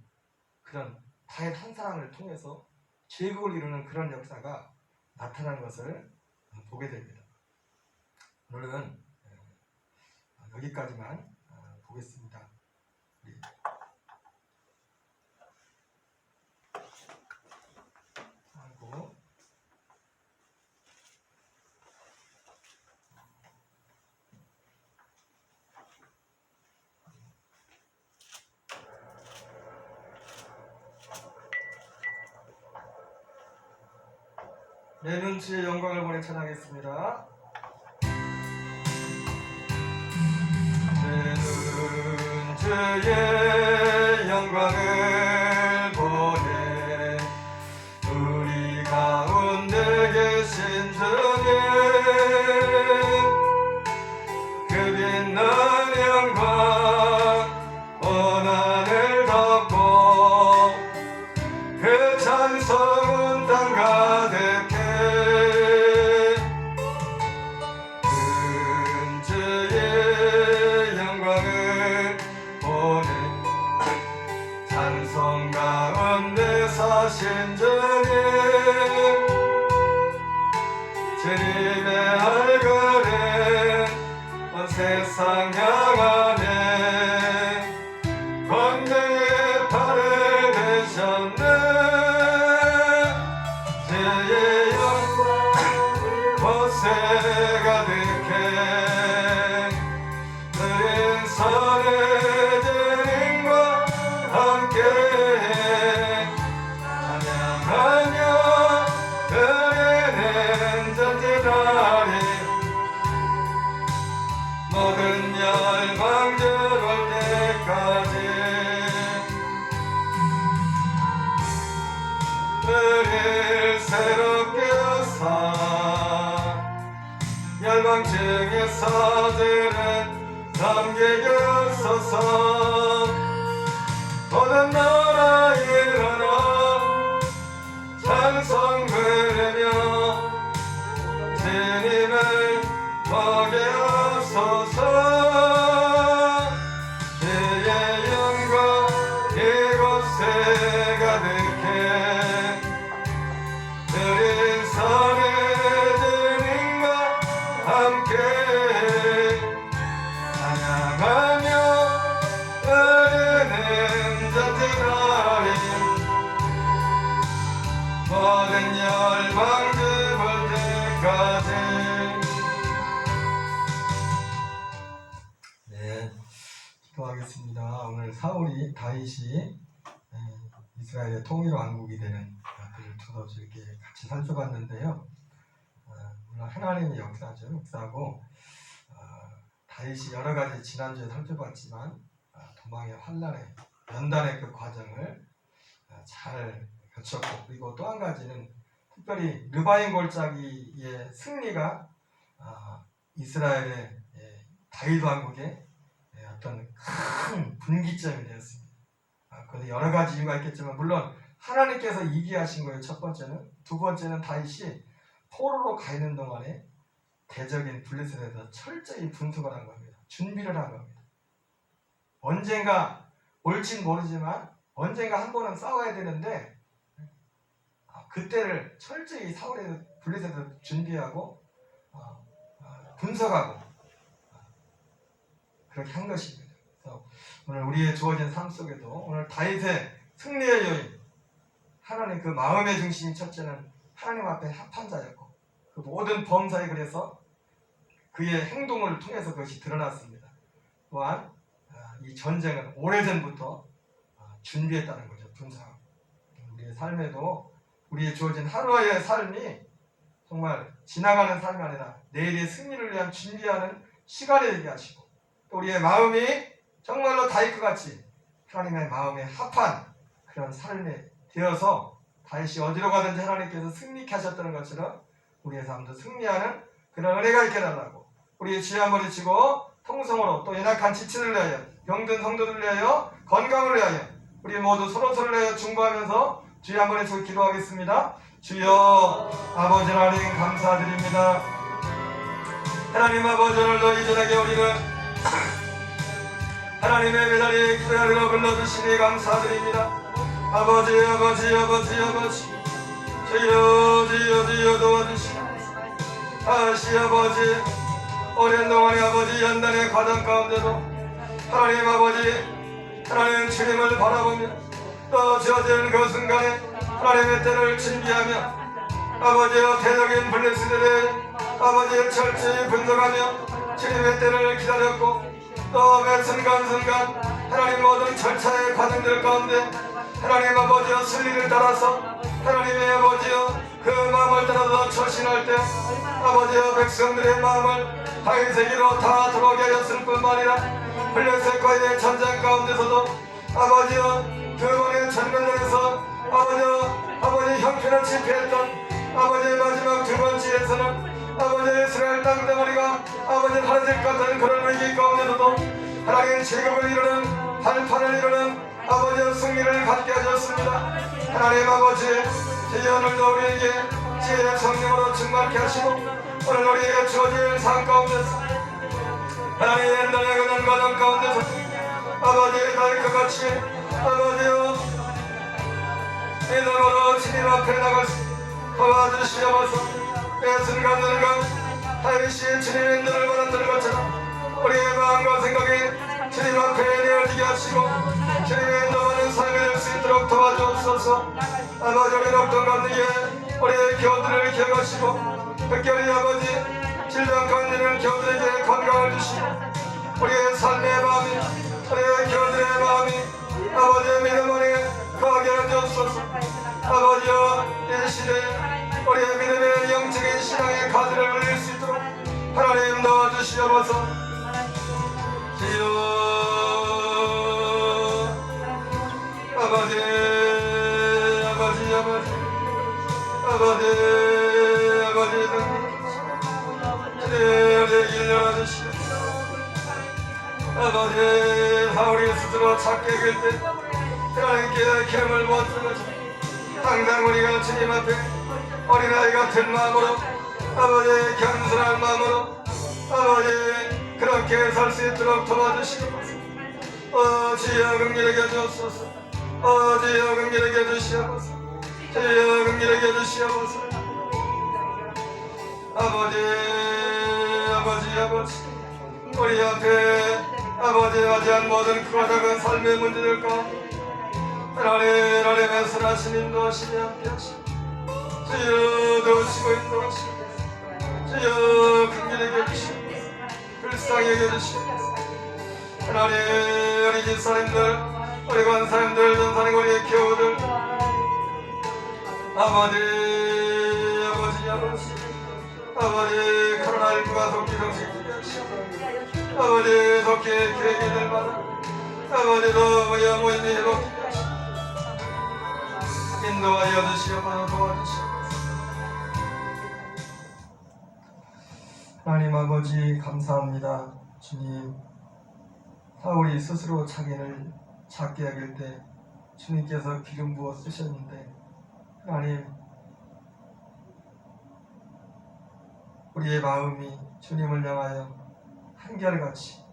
그런 다윗 한 사람을 통해서 제국을 이루는 그런 역사가 나타난 것을 보게 됩니다. 오늘은 여기까지만 보겠습니다. 하고 내 눈치의 영광을 보내 찬양하겠습니다. 내 눈치의 영광을 보내 우리 가운데 계신 주님, 그 빛나는 영광 온 하늘 덮고 그 찬송은 땅 가득해 은주의 영광을 보내 찬송 가운데 사신 주님, 주님의 얼굴은 온 세상 향하네 권능의 팔을 드셨네 주의 영광 곳에 가득해 느린 손에 주님과 함께해 찬양하며 그에는 전지다리 모든 열방들 올 때까지 늘 새롭게 하사 열방 중의 사들은 섬기게 하소서 모든 나라 일어나 찬송 부르며 주님을 보게 하소서 주의 영광 이곳에 가득해 느린 손에 주님과 함께 기도하겠습니다. 오늘 사울이 다윗이 이스라엘의 통일 왕국이 되는 그를 두고서 이렇게 같이 살펴봤는데요. 물론 하나님의 역사죠. 역사고 다윗이 여러 가지 지난주에 살펴봤지만 도망의 환란의 연단의 그 과정을 잘 거쳤고, 그리고 또 한 가지는 특별히 르바임 골짜기의 승리가 이스라엘의 다윗 왕국의 어떤 큰 분기점이 되었습니다. 그런데 여러 가지 이유가 있겠지만 물론 하나님께서 이기게 하신 거예요. 첫 번째는. 두 번째는 다윗이 포로로 가 있는 동안에 대적인 블레셋에서 철저히 분투를 한 겁니다. 준비를 한 겁니다. 언젠가 올진 모르지만 언젠가 한 번은 싸워야 되는데 그때를 철저히 사울의 블레셋을 준비하고 분석하고 그렇게 한 것입니다. 그래서 오늘 우리의 주어진 삶 속에도 오늘 다윗의 승리의 요인, 하나님 그 마음의 중심이 첫째는 하나님 앞에 합한 자였고, 그 모든 범사에 그래서 그의 행동을 통해서 그것이 드러났습니다. 또한 이 전쟁은 오래전부터 준비했다는 거죠. 분석하고. 우리의 삶에도 우리의 주어진 하루의 삶이 정말 지나가는 삶이 아니라 내일의 승리를 위한 준비하는 시간이 되게 하시고, 또 우리의 마음이 정말로 다윗과 같이 하나님의 마음에 합한 그런 삶이 되어서 다윗이 어디로 가든지 하나님께서 승리케 하셨다는 것처럼 우리의 삶도 승리하는 그런 은혜가 있게 달라고, 우리의 죄 한 머리 치고 통성으로 또 연약한 지체를 위하여, 병든 성도들을 위하여, 건강을 위하여 우리 모두 서로서를 위하여 중보하면서 주여 한 번에 저 기도하겠습니다. 주여 아버지 하나님 감사드립니다. 하나님 아버지 오늘도 이 저녁에 우리를 하나님의 배달의 기도하리라 불러주시니 감사드립니다. 아버지 아버지 아버지 아버지 주여 주여 주여 도와주시니 다시 아버지 오랜 동안의 아버지 연단의 과정 가운데도 하나님 아버지 하나님 주님을 바라보며 또 주어진 그 순간에 하나님의 때를 준비하며 아버지여 대적인 블레셋들의 아버지의 철저히 분석하며 주님의 때를 기다렸고, 또 매 순간순간 하나님 모든 절차의 과정들 가운데 하나님 아버지여 순리를 따라서 하나님의 아버지여 그 마음을 따라서 처신할 때 아버지여 백성들의 마음을 다윗에게로 다 들어오게 하였을 뿐만 아니라 블레셋과의 전쟁 가운데서도 아버지여 그 번의 전면전에서 아버지 형편을 집회했던 아버지의 마지막 두 번째에서는 아버지의 이스라엘 땅덩어리가 아버지 하나질 것 같은 그런 위기 가운데서도 하나님의 제국을 이루는 발판을 이루는 아버지의 승리를 갖게 하셨습니다. 하나님 아버지 주여 오늘도 우리에게 지혜의 성령으로 충만케 하시고 오늘 우리에게 주어질 삶 가운데서 하나님의 옛날의 그런 과정 가운데서 아버지의 다윗과 같이 아버지여 믿음으로 주님 앞에 나갈 수 도와주시옵소서. 매 순간순간 다윗이 주님의 눈을 받았던 것처럼 우리의 마음과 생각이 주님 앞에 내어지게 하시고 주님의 인도하는 삶이 될 수 있도록 도와주옵소서. 아버지 우리 넉동 감리에 우리의 교우들을 기억하시고 특별히 아버지 질병 가운데는 교우들에게 건강을 주시고 우리의 삶의 마음이 우리의 교우들의 마음이 아버지의 믿음 안에 거하게 하옵소서. 아버지여 이 시대에 우리의 믿음의 영적인 신앙의 가지를 올릴 수 있도록 하나님 도와주시옵소서. 주여 아버지 아버지 아버지 아버지 아버지 주의 길 열어주시옵소서. 아버지 하울이 스스로 찾게 될 때 하나님께 기름을 부어주는 것입니다. 항상 우리가 주님 앞에 어린아이 같은 마음으로 아버지의 겸손한 마음으로 아버지 그렇게 살 수 있도록 도와주시옵소서. 주여 긍휼하게 주옵소서. 주여 긍휼하게 주시옵소서. 주여 긍휼하게 주시옵소서. 아버지 아버지 아버지 우리 앞에 아버지 하지한 모든 크고 작은 삶의 문제들 가운데 하나님의 선하신 인도하심이 함께하시고 주여 도우시고 인도하시고 주여 긍휼히 여기시고 불쌍히 여겨주시고 하나님 우리 집사님들 우리 권사님들 전사님 우리의 교우들 아버지 아버지 코로나19가 속히 정식되게 하시고 아버지 속히 기회기들 받아 아버지도 모여 모임이 회복되게 하시고 인도하여 주시옵소서 도와주시옵소서. 하나님 아버지 감사합니다. 주님 사울이 스스로 자기를 작게 여길 때 주님께서 기름 부어 쓰셨는데 하나님 우리의 마음이 주님을 향하여 한결같이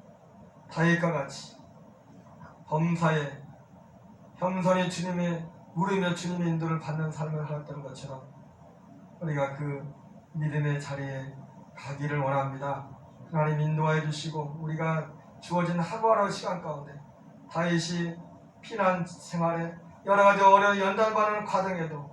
다윗과 같이 범사에 겸손히 주님의 물으며 주님의 인도를 받는 삶을 살았던 것처럼 우리가 그 믿음의 자리에 가기를 원합니다. 하나님 인도하여 주시고 우리가 주어진 하루하루 시간 가운데 다윗이 피난 생활에 여러 가지 어려운 연단받는 과정에도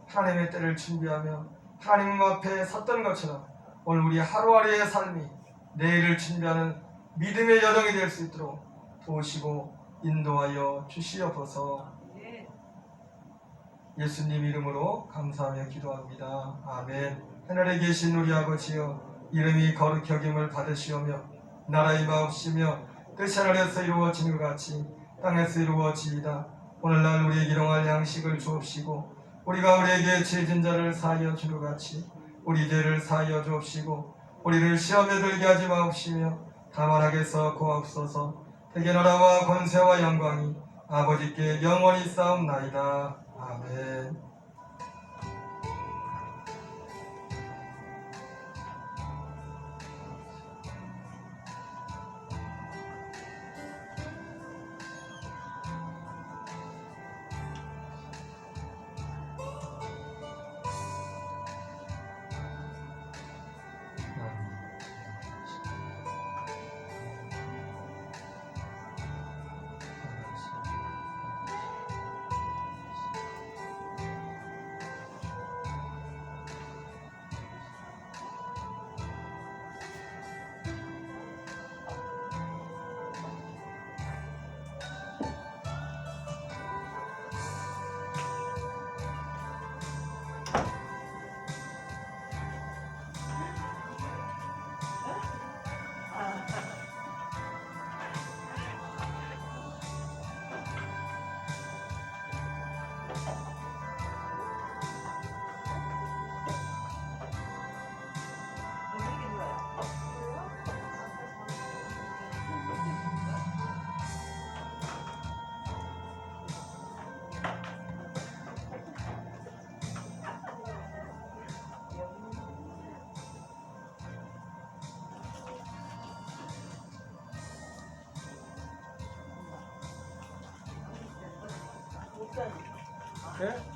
하나님의 때를 준비하며 하나님 앞에 섰던 것처럼 오늘 우리 하루하루의 삶이 내일을 준비하는 믿음의 여정이 될 수 있도록 도우시고 인도하여 주시옵소서. 예수님 이름으로 감사하며 기도합니다. 아멘. 하늘에 계신 우리 아버지여 이름이 거룩히 여김을 받으시오며 나라의 마옵시며 뜻이 하늘에서 이루어지는 것 같이 땅에서 이루어지이다. 오늘날 우리에게 일용할 양식을 주옵시고 우리가 우리에게 죄진 자를 사하여 준 것 같이 우리 죄를 사하여 주옵시고 우리를 시험에 들게 하지 마옵시며 다만 하게서 구하옵소서. 대개 나라와 권세와 영광이 아버지께 영원히 싸움나이다. 아멘. 네?